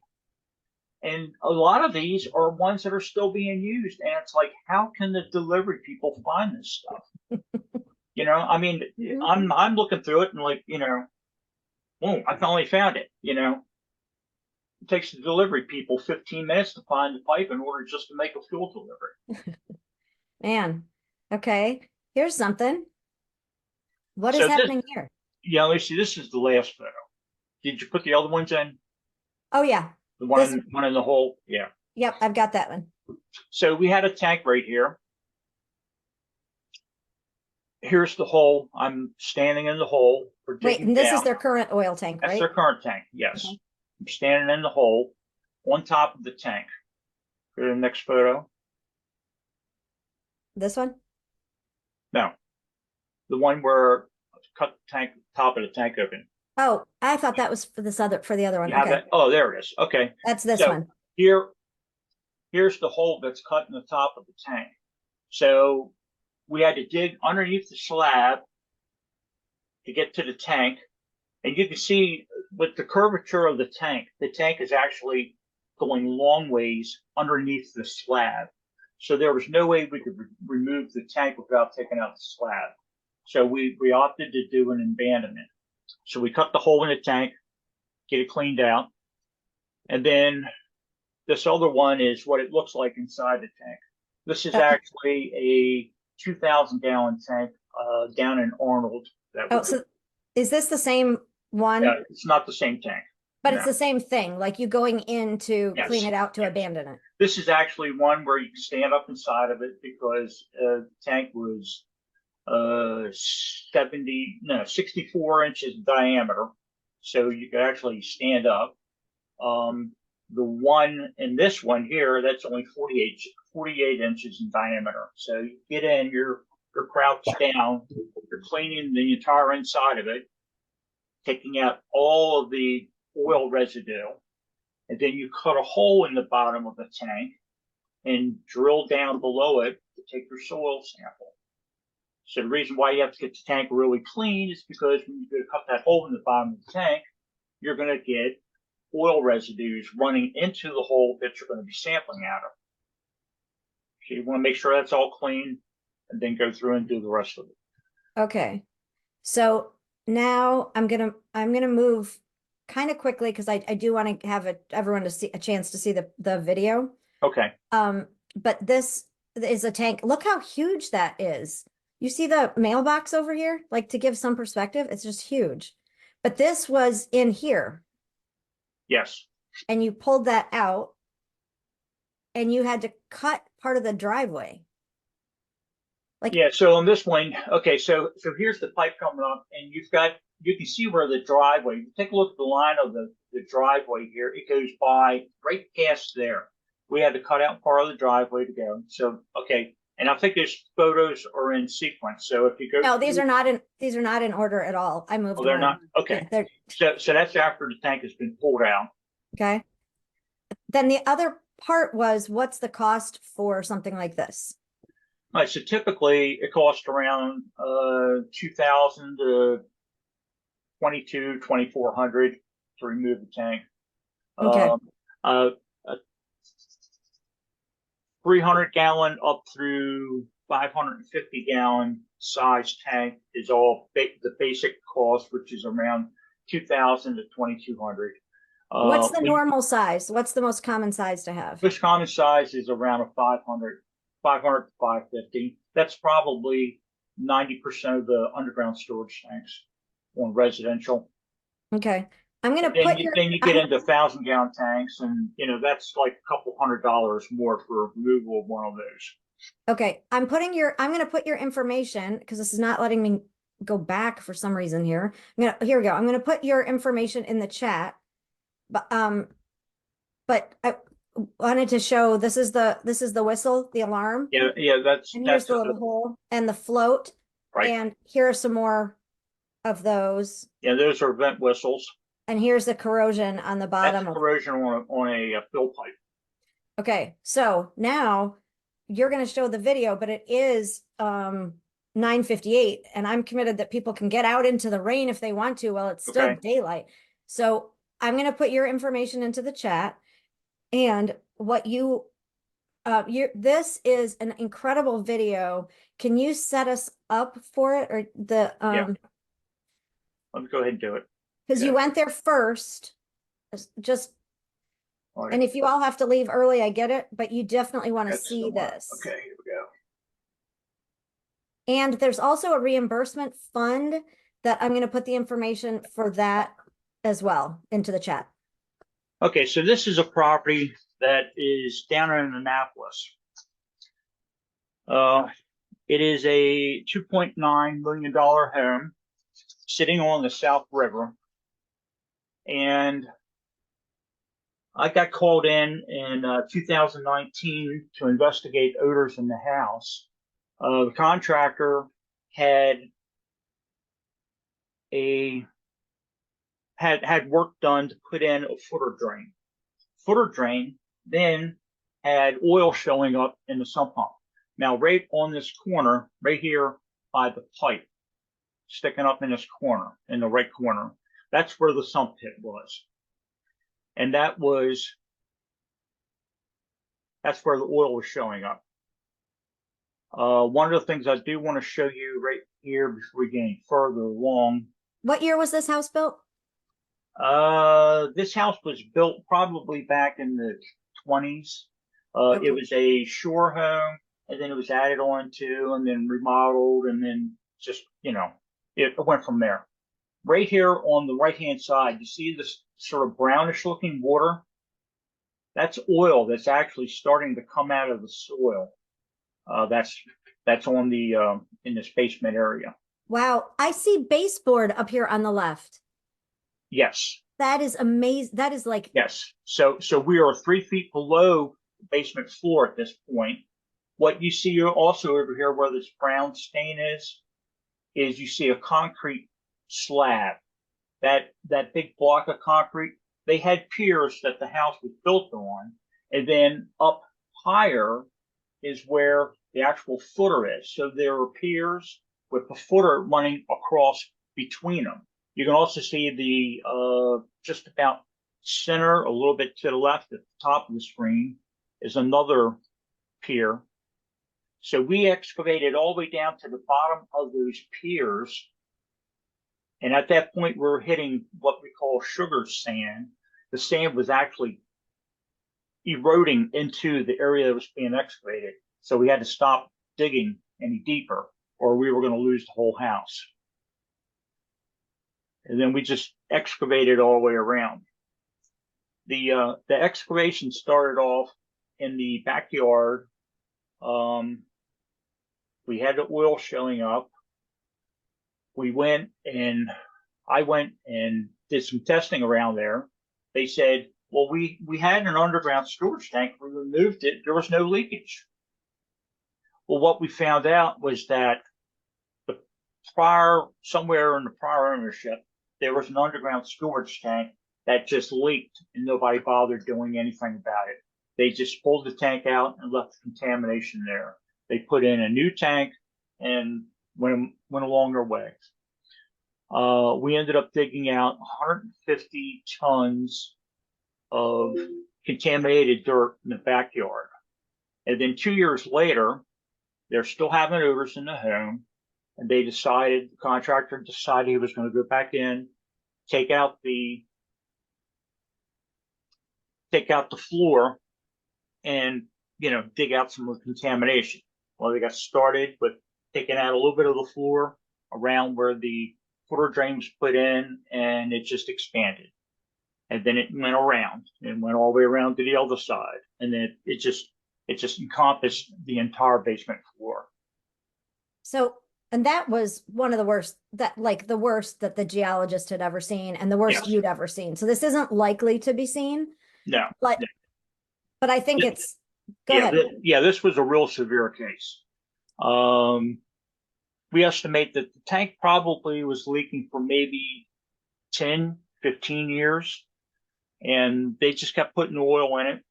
And a lot of these are ones that are still being used. And it's like, how can the delivery people find this stuff? I mean, I'm looking through it and like, oh, I finally found it, It takes the delivery people 15 minutes to find the pipe in order just to make a fuel delivery. Man, okay. Here's something. What is So this, happening here? yeah, Lucy, this is the last photo. Did you put the other ones in? Oh yeah. The one, This- one in the hole? Yeah. Yep, I've got that one. So we had a tank right here. Here's the hole. I'm standing in the hole. We're Wait, digging and this is down. their current oil tank, That's right? their current tank. Yes. Okay. I'm standing in the hole on top of the tank. Go to the next photo. This one? No, the one where I cut the tank, top of the tank open. Oh, I thought that was for this other, for the other one. You have Okay, that? Oh, there it is. Okay. that's this So one. here's the hole that's cut in the top of the tank. So we had to dig underneath the slab to get to the tank. And you can see with the curvature of the tank is actually going long ways underneath the slab. So there was no way we could remove the tank without taking out the slab. So we opted to do an abandonment. So we cut the hole in the tank, get it cleaned out. And then this other one is what it looks like inside the tank. This is actually a 2,000-gallon tank down in Arnold. Oh, so is this the same one? Yeah, it's not the same tank. But No. it's the same thing, like you going in to Yes. clean it out to Yes. abandon it. This is actually one where you can stand up inside of it because the tank was 64 inches diameter. So you could actually stand up. The one in this one here, that's only 48 inches in diameter. So you get in, you're crouched down, you're cleaning the entire inside of it, taking out all of the oil residue, and then you cut a hole in the bottom of the tank and drill down below it to take your soil sample. So the reason why you have to get the tank really clean is because when you go to cut that hole in the bottom of the tank, you're going to get oil residues running into the hole that you're going to be sampling out of. So you want to make sure that's all clean and then go through and do the rest of it. Okay. So now I'm gonna move kind of quickly because I do want to have everyone to see a chance to see the video. Okay. But this is a tank. Look how huge that is. You see the mailbox over here? Like, to give some perspective, it's just huge. But this was in here. Yes. And you pulled that out and you had to cut part of the driveway. Like, yeah, so on this one, okay, so here's the pipe coming up, and you can see where the driveway, take a look at the line of the driveway here. It goes by right past there. We had to cut out part of the driveway to go. So, okay, and I think these photos are in sequence. So if you go, no, these are not in order at all. I moved. Oh, they're them not? around. Okay. Yeah, so that's after the tank has been pulled out. okay. Then the other part was, what's the cost for something like this? All right, so typically it costs around 2,000 to 2,400 to remove the tank. Okay. A 300-gallon up through 550-gallon size tank is all the basic cost, which is around 2,000 to 2,200. What's the normal size? What's the most common size to have? Most common size is around a 500 to 550. That's probably 90% of the underground storage tanks on residential. Okay. I'm going to put then you get into 1,000-gallon tanks, and that's like a couple $100 more for removal of one of those. Okay, I'm going to put your information, because this is not letting me go back for some reason here. Here we go. I'm going to put your information in the chat. But I wanted to show, this is the whistle, the alarm. Yeah, that's And here's the little hole and the float. Right. And here are some more of those. Yeah, those are vent whistles. And here's the corrosion on the bottom. That's corrosion on a fill pipe. Okay, so now you're going to show the video, but it is 9:58, and I'm committed that people can get out into the rain if they want to while it's still daylight. So I'm going to put your information into the chat, and what this is an incredible video. Can you set us up for it, or Yeah. Let me go ahead and do it. because you went there first, just All right. And if you all have to leave early, I get it, but you definitely want to That's see the one. this. Okay, here we go. And there's also a reimbursement fund that I'm going to put the information for that as well into the chat. Okay, so this is a property that is down in Annapolis. It is a $2.9 million home sitting on the South River. And I got called in 2019 to investigate odors in the house. The contractor had had work done to put in a footer drain. Footer drain then had oil showing up in the sump pump. Now, right on this corner, right here by the pipe, sticking up in this corner, in the right corner, that's where the sump pit was. And that's where the oil was showing up. One of the things I do want to show you right here before we get any further along. What year was this house built? This house was built probably back in the 20s. Okay. It was a shore home, and then it was added on to, and then remodeled, and then just, it went from there. Right here on the right-hand side, you see this sort of brownish-looking water? That's oil that's actually starting to come out of the soil. That's on the in this basement area. Wow, I see baseboard up here on the left. Yes. That is amazing. That is like, Yes. So we are 3 feet below the basement floor at this point. What you see also over here where this brown stain is you see a concrete slab. That big block of concrete, they had piers that the house was built on, and then up higher is where the actual footer is. So there are piers with the footer running across between them. You can also see the just about center, a little bit to the left at the top of the screen, is another pier. So we excavated all the way down to the bottom of those piers. And at that point, we're hitting what we call sugar sand. The sand was actually eroding into the area that was being excavated. So we had to stop digging any deeper, or we were going to lose the whole house. And then we just excavated all the way around. The excavation started off in the backyard. We had the oil showing up. I went and did some testing around there. They said, well, we had an underground storage tank. We removed it. There was no leakage. Well, what we found out was that somewhere in the prior ownership, there was an underground storage tank that just leaked and nobody bothered doing anything about it. They just pulled the tank out and left the contamination there. They put in a new tank and went along their way. We ended up digging out 150 tons of contaminated dirt in the backyard. And then 2 years later, they're still having odors in the home. And the contractor decided he was going to go back in, take out the floor and, dig out some of the contamination. Well, they got started with taking out a little bit of the floor around where the footer drain was put in, and it just expanded. And then it went around and went all the way around to the other side. And then it just encompassed the entire basement floor. so, and that was one of the worst, the worst that the geologist had ever seen and the worst Yes. you'd ever seen. So this isn't likely to be seen, No. but I think it's, go ahead. This was a real severe case. We estimate that the tank probably was leaking for maybe 10, 15 years. And they just kept putting oil in it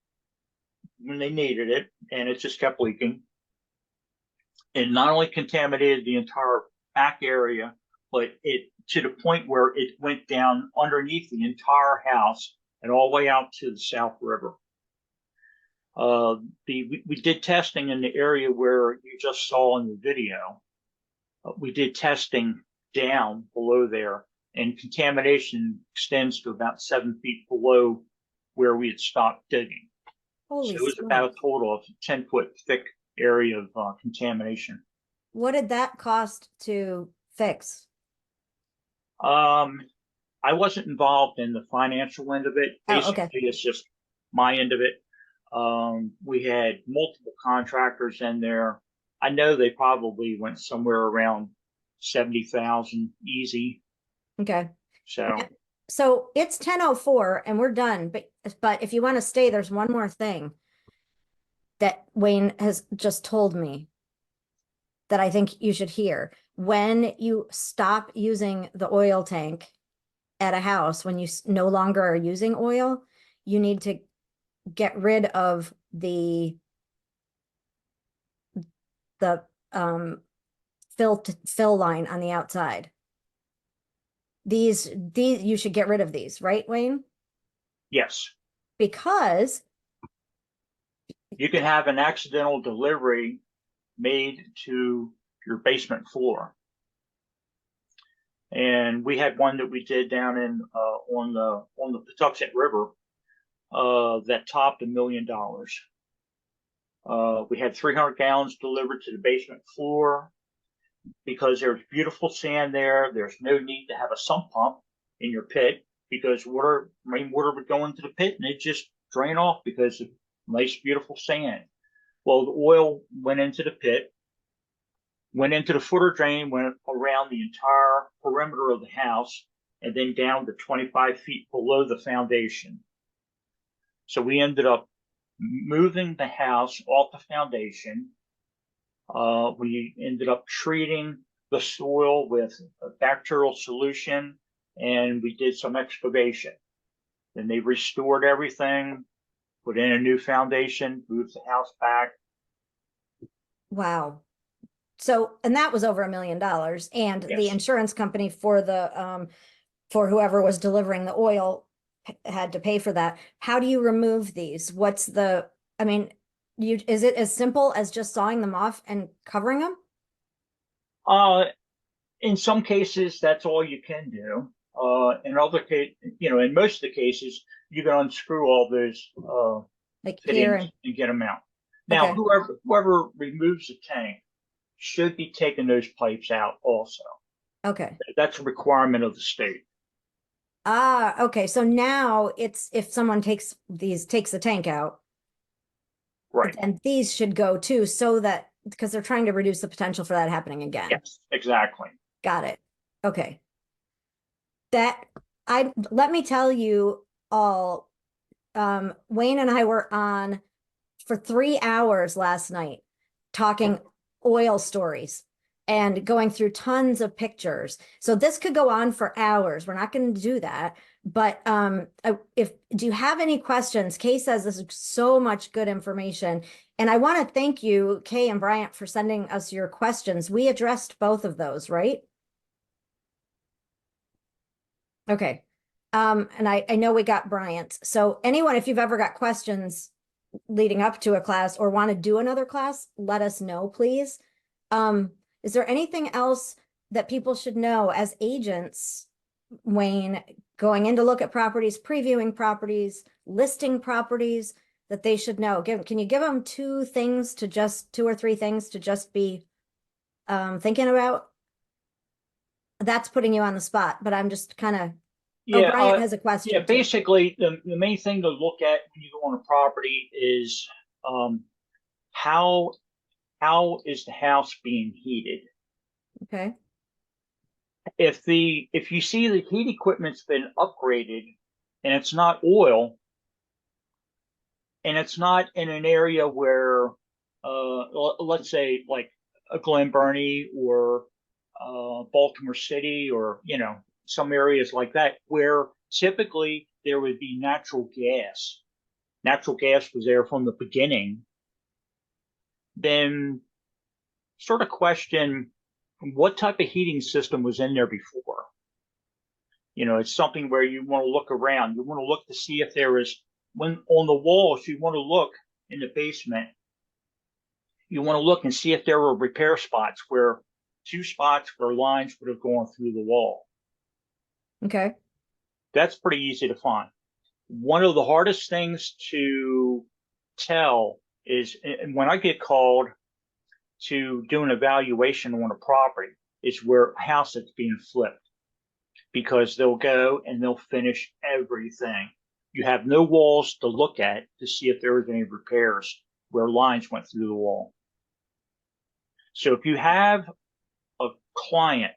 when they needed it, and it just kept leaking. It not only contaminated the entire back area, but it to the point where it went down underneath the entire house and all the way out to the South River. We did testing in the area where you just saw in the video. We did testing down below there, and contamination extends to about 7 feet below where we had stopped digging. Holy So it was about a smokes. total of 10-foot thick area of contamination. What did that cost to fix? Um, I wasn't involved in the financial end of it. Oh, okay. Basically, it's just my end of it. We had multiple contractors in there. I know they probably went somewhere around 70,000 easy. Okay. So, So it's 10:04 and we're done. But if you want to stay, there's one more thing that Wayne has just told me that I think you should hear. When you stop using the oil tank at a house, when you no longer are using oil, you need to get rid of the fill line on the outside. These you should get rid of these, right, Wayne? yes, Because you can have an accidental delivery made to your basement floor. And we had one that we did down in on the Patuxent River that topped $1 million. We had 300 gallons delivered to the basement floor because there's beautiful sand there. There's no need to have a sump pump in your pit because rainwater would go into the pit and it just drain off because of nice, beautiful sand. Well, the oil went into the pit, went into the footer drain, went around the entire perimeter of the house, and then down to 25 feet below the foundation. So we ended up moving the house off the foundation. We ended up treating the soil with a bacterial solution, and we did some excavation. Then they restored everything, put in a new foundation, moved the house back. wow. So, and that was over $1 million. And the Yes. insurance company for for whoever was delivering the oil had to pay for that. How do you remove these? I mean, is it as simple as just sawing them off and covering them? In some cases, that's all you can do. In other case, in most of the cases, you can unscrew all those Like here fittings and and get them out. Now, okay. whoever removes the tank should be taking those pipes out also. Okay. That's a requirement of the state. Ah, okay. So now it's if someone takes the tank out, Right. and these should go too, so that because they're trying to reduce the potential for that happening again. Yes, exactly. Got it. Okay. Let me tell you all, Wayne and I were on for 3 hours last night talking oil stories and going through tons of pictures. So this could go on for hours. We're not going to do that. But do you have any questions? Kay says this is so much good information. And I want to thank you, Kay and Bryant, for sending us your questions. We addressed both of those, right? Okay. And I know we got Bryant. So anyone, if you've ever got questions leading up to a class or want to do another class, let us know, please. Is there anything else that people should know as agents, Wayne, going in to look at properties, previewing properties, listing properties that they should know? Can you give them two or three things to just be thinking about? That's putting you on the spot, but I'm just kind of, Yeah, Bryant has a question yeah. too. Basically, the main thing to look at when you go on a property is how is the house being heated? Okay. If you see the heat equipment's been upgraded and it's not oil and it's not in an area where let's say like a Glen Burnie or Baltimore City or some areas like that where typically there would be natural gas. Natural gas was there from the beginning. Then sort of question what type of heating system was in there before. It's something where you want to look around. You want to look to see if there is, when on the walls, you want to look in the basement. You want to look and see if there were repair spots where 2 spots where lines would have gone through the wall. Okay. That's pretty easy to find. one of the hardest things to tell is, and when I get called to do an evaluation on a property, is where a house that's being flipped, because they'll go and they'll finish everything. You have no walls to look at to see if there was any repairs where lines went through the wall. So if you have a client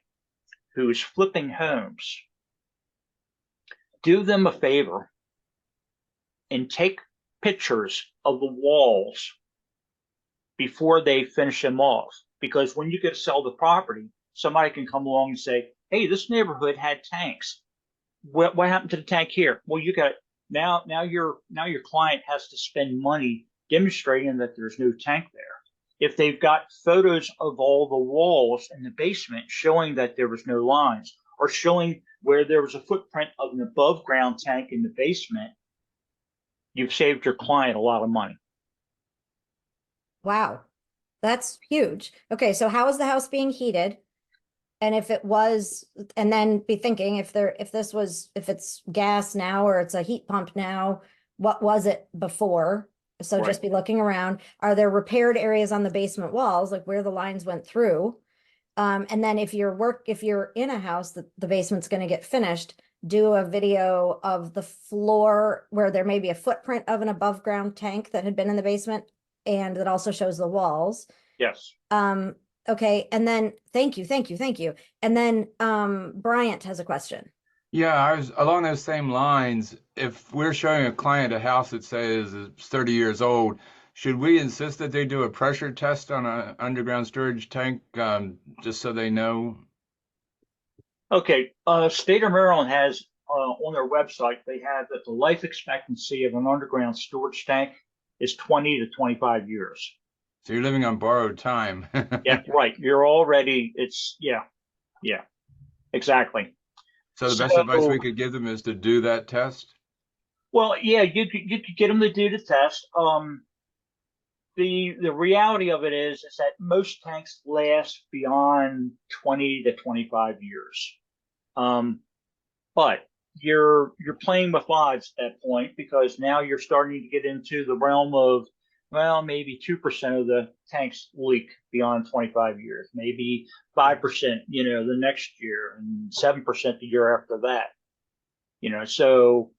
who is flipping homes, do them a favor and take pictures of the walls before they finish them off. Because when you get to sell the property, somebody can come along and say, hey, this neighborhood had tanks. What happened to the tank here? Well, you got now your client has to spend money demonstrating that there's no tank there. If they've got photos of all the walls in the basement showing that there was no lines, or showing where there was a footprint of an above ground tank in the basement, you've saved your client a lot of money. Wow, that's huge. Okay, so how is the house being heated? And if it was, and then be thinking if it's gas now or it's a heat pump now, what was it before? So just be looking around. Are there repaired areas on the basement walls, like where the lines went through? And then if you're in a house that the basement's going to get finished, do a video of the floor where there may be a footprint of an above ground tank that had been in the basement, and that also shows the walls. Yes. Okay, and then thank you. And then Bryant has a question. Yeah, I was along those same lines. If we're showing a client a house that says is 30 years old, should we insist that they do a pressure test on an underground storage tank, just so they know? Okay. State of Maryland has on their website, they have that the life expectancy of an underground storage tank is 20 to 25 years. So you're living on borrowed time. Yeah, right. You're already, yeah, exactly. So the best advice we could give them is to do that test? Well, yeah, you could get them to do the test. The reality of it is that most tanks last beyond 20 to 25 years. But you're playing with odds at that point, because now you're starting to get into the realm of, well, maybe 2% of the tanks leak beyond 25 years, maybe 5%, the next year, and 7% the year after that. So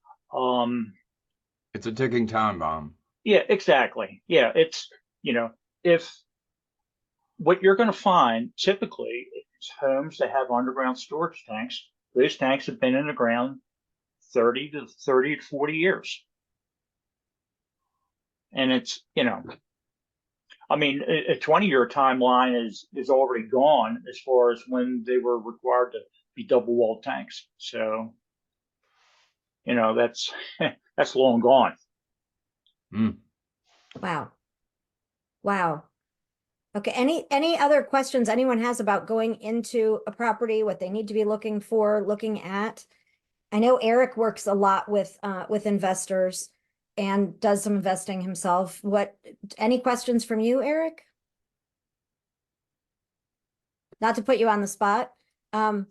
it's a ticking time bomb. Yeah, exactly. Yeah, it's, if what you're going to find typically is homes that have underground storage tanks, those tanks have been in the ground 30 to 40 years. And it's, I mean, a 20-year timeline is already gone as far as when they were required to be double-walled tanks. So, that's that's long gone. Mm. Wow. Okay, any other questions anyone has about going into a property, what they need to be looking at? I know Eric works a lot with investors and does some investing himself. Any questions from you, Eric? Not to put you on the spot. Anybody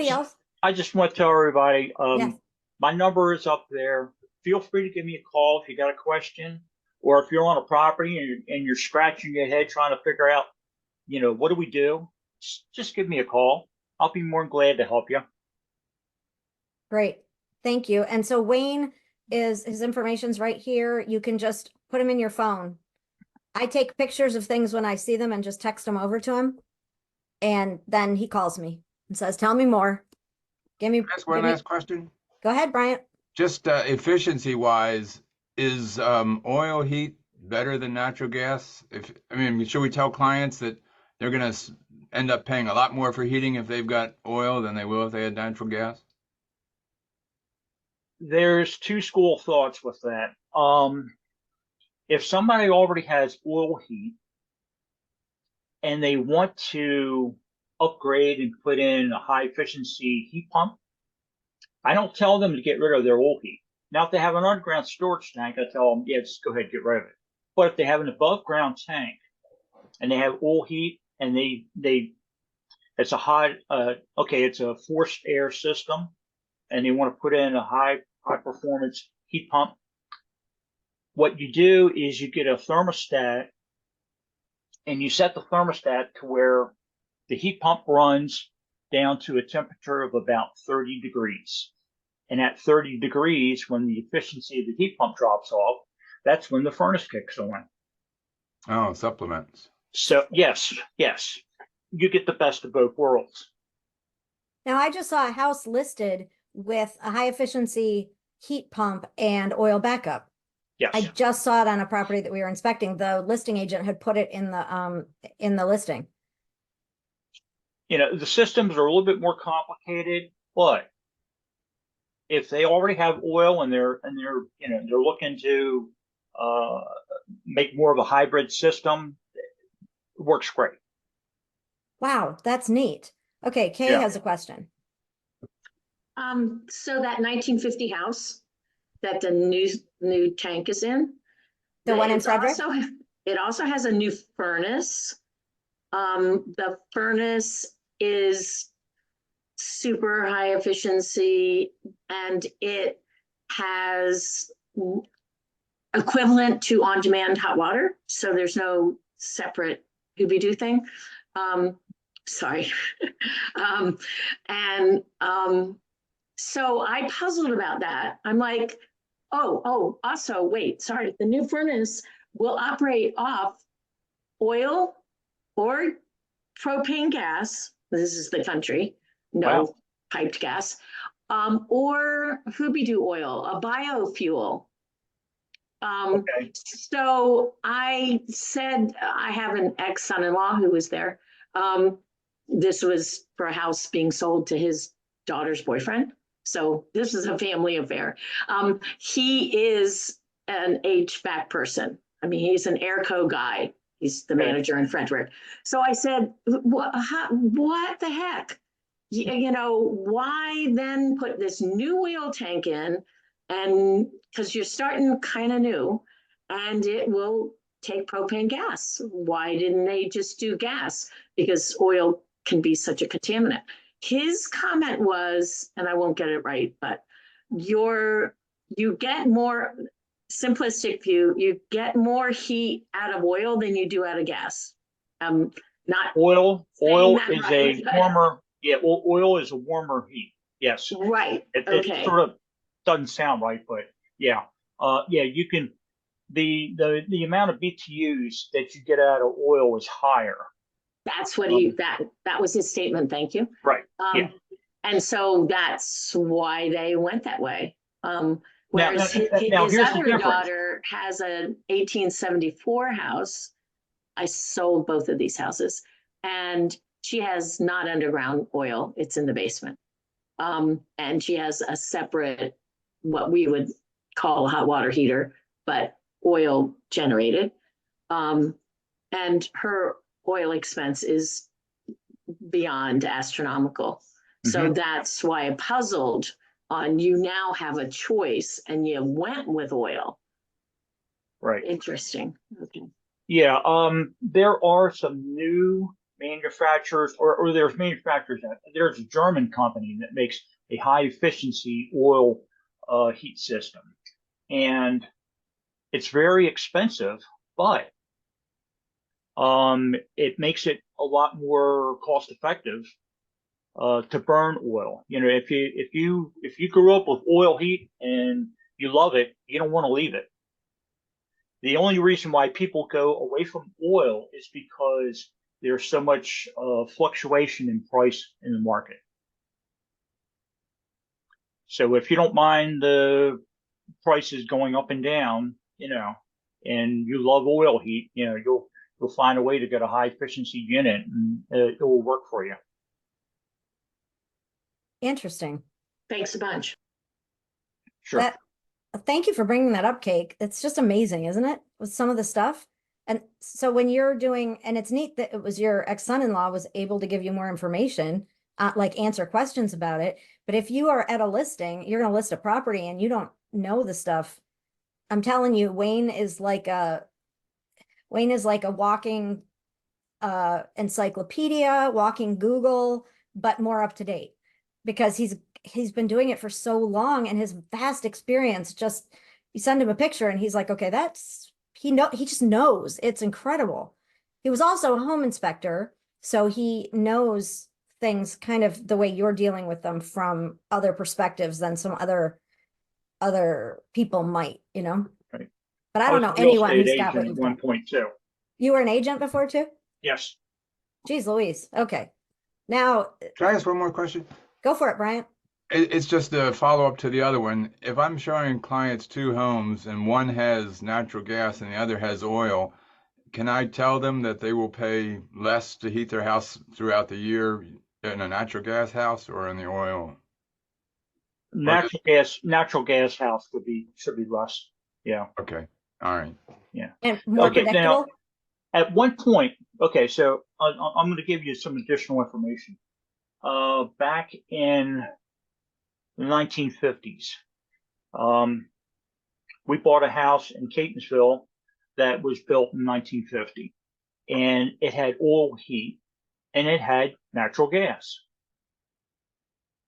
else? I just want to tell everybody, Yes. my number is up there. Feel free to give me a call if you got a question, or if you're on a property and you're scratching your head trying to figure out, what do we do? Just give me a call. I'll be more than glad to help you. Great. Thank you. And so Wayne, his information's right here. You can just put him in your phone. I take pictures of things when I see them and just text them over to him. And then he calls me and says, tell me more. Ask one last question. Go ahead, Bryant. Just efficiency wise, is oil heat better than natural gas? Should we tell clients that they're going to end up paying a lot more for heating if they've got oil than they will if they had natural gas? There's two school of thoughts with that. If somebody already has oil heat and they want to upgrade and put in a high efficiency heat pump, I don't tell them to get rid of their oil heat. Now, if they have an underground storage tank, I tell them, yeah, just go ahead and get rid of it. But if they have an above ground tank and they have oil heat and it's a hot, it's a forced air system, and they want to put in a high performance heat pump, what you do is you get a thermostat and you set the thermostat to where the heat pump runs down to a temperature of about 30 degrees. And at 30 degrees, when the efficiency of the heat pump drops off, that's when the furnace kicks on. Oh, supplements. So yes, you get the best of both worlds. Now, I just saw a house listed with a high efficiency heat pump and oil backup. Yes. I just saw it on a property that we were inspecting. The listing agent had put it in the listing. You know, the systems are a little bit more complicated, but if they already have oil and they're looking to make more of a hybrid system, it works great. Wow, that's neat. Okay, Kay Yeah. has a question. So that 1950 house that the new tank is in, The one in it's Frederick? it also has a new furnace. The furnace is super high efficiency, and it has equivalent to on-demand hot water. So there's no separate Scooby-Doo thing. Sorry. So I puzzled about that. I'm like, also, wait, sorry. The new furnace will operate off oil or propane gas. This is the country, no Wow. piped gas, or Scooby-Doo oil, a biofuel. Okay. So I said, I have an ex-son-in-law who was there. This was for a house being sold to his daughter's boyfriend. So this is a family affair. He is an HVAC person. I mean, he's an airco guy. He's the manager in Frederick. So I said, what the heck? You know, why then put this new oil tank in? And because you're starting kind of new, and it will take propane gas. Why didn't they just do gas? Because oil can be such a contaminant. His comment was, and I won't get it right, but you get more, simplistic view, you get more heat out of oil than you do out of gas. Not Oil that is right, a but- warmer. Yeah, oil is a warmer heat. Yes. right. It Okay. sort of doesn't sound right, but yeah. You can the amount of BTUs that you get out of oil is higher. That's what that was his statement. Thank you. Right. Yeah. And so that's why they went that way. Whereas now his here's the other difference. daughter has an 1874 house. I sold both of these houses, and she has not underground oil. It's in the basement. And she has a separate, what we would call a hot water heater, but oil generated. And her oil expense is beyond astronomical. So that's why I puzzled on, you now have a choice and you went with oil. Right. Interesting. Okay. Yeah. There are some new manufacturers, or there's manufacturers that there's a German company that makes a high efficiency oil heat system, and it's very expensive, but it makes it a lot more cost effective to burn oil. You know, if you grew up with oil heat and you love it, you don't want to leave it. The only reason why people go away from oil is because there's so much fluctuation in price in the market. So if you don't mind the prices going up and down, you know, and you love oil heat, you know, you'll find a way to get a high efficiency unit, and it will work for you. Interesting. Thanks a bunch. Sure. Thank you for bringing that up, Cake. It's just amazing, isn't it? With some of the stuff. And so when you're doing, and it's neat that it was your ex-son-in-law was able to give you more information, like answer questions about it. But if you are at a listing, you're going to list a property and you don't know the stuff. I'm telling you, Wayne is like a walking encyclopedia, walking Google, but more up to date. because he's been doing it for so long, and his vast experience, just you send him a picture and he's like, okay, he just knows. It's incredible. He was also a home inspector, so he knows things kind of the way you're dealing with them from other perspectives than some other people might, you know. Right. But I I don't was know a real anyone estate who's got what agent you've at one got. point too. You were an agent before too? Yes. Geez Louise. Okay. Now Can I ask one more question? go for it, Bryant. It's just a follow-up to the other one. If I'm showing clients two homes and one has natural gas and the other has oil, can I tell them that they will pay less to heat their house throughout the year in a natural gas house or in the oil? Natural gas house should be less. Yeah. Okay. All right. Yeah. And more Okay. Now, predictable. at one point, okay, so I'm going to give you some additional information. Back in the 1950s, we bought a house in Catonsville that was built in 1950, and it had oil heat and it had natural gas.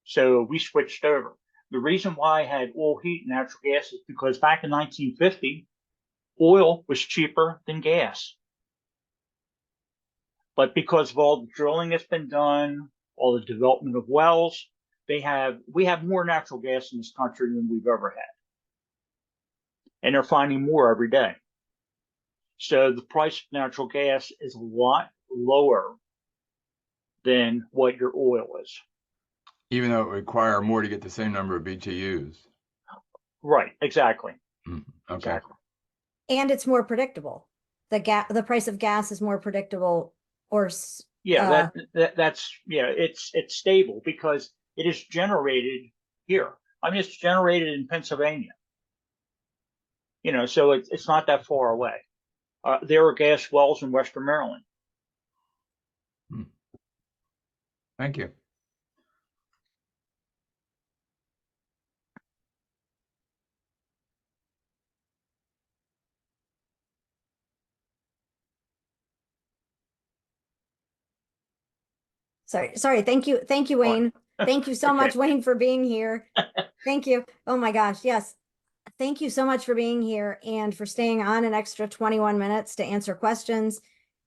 So we switched over. The reason why I had oil heat and natural gas is because back in 1950, oil was cheaper than gas. But because of all the drilling that's been done, all the development of wells, we have more natural gas in this country than we've ever had. And they're finding more every day. So the price of natural gas is a lot lower than what your oil is. Even though it would require more to get the same number of BTUs. Right, exactly. Okay. Exactly. And it's more predictable. The price of gas is more predictable, or Yeah, it's stable because it is generated here. I mean, it's generated in Pennsylvania. You know, so it's not that far away. There are gas wells in Western Maryland. Thank you. sorry. Thank you, Wayne. Thank you so Okay. much, Wayne, for being here. Thank you. Oh my gosh, yes. Thank you so much for being here and for staying on an extra 21 minutes to answer questions,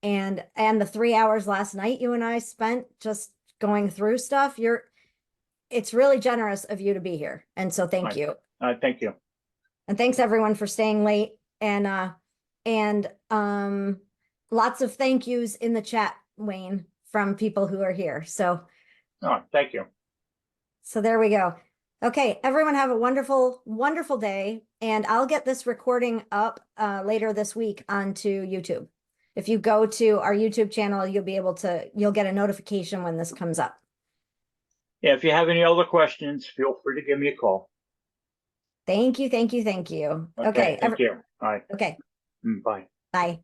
and the 3 hours last night you and I spent just going through stuff. It's really generous of you to be here, and so thank Right. you. Thank you. And thanks everyone for staying late, and lots of thank yous in the chat, Wayne, from people who are here. So Thank you. there we go. Okay, everyone have a wonderful, wonderful day, and I'll get this recording up later this week onto YouTube. If you go to our YouTube channel, you'll get a notification when this comes up. Yeah, if you have any other questions, feel free to give me a call. Thank you, thank you, thank you. Okay, thank you. All right. Okay, Bye. bye.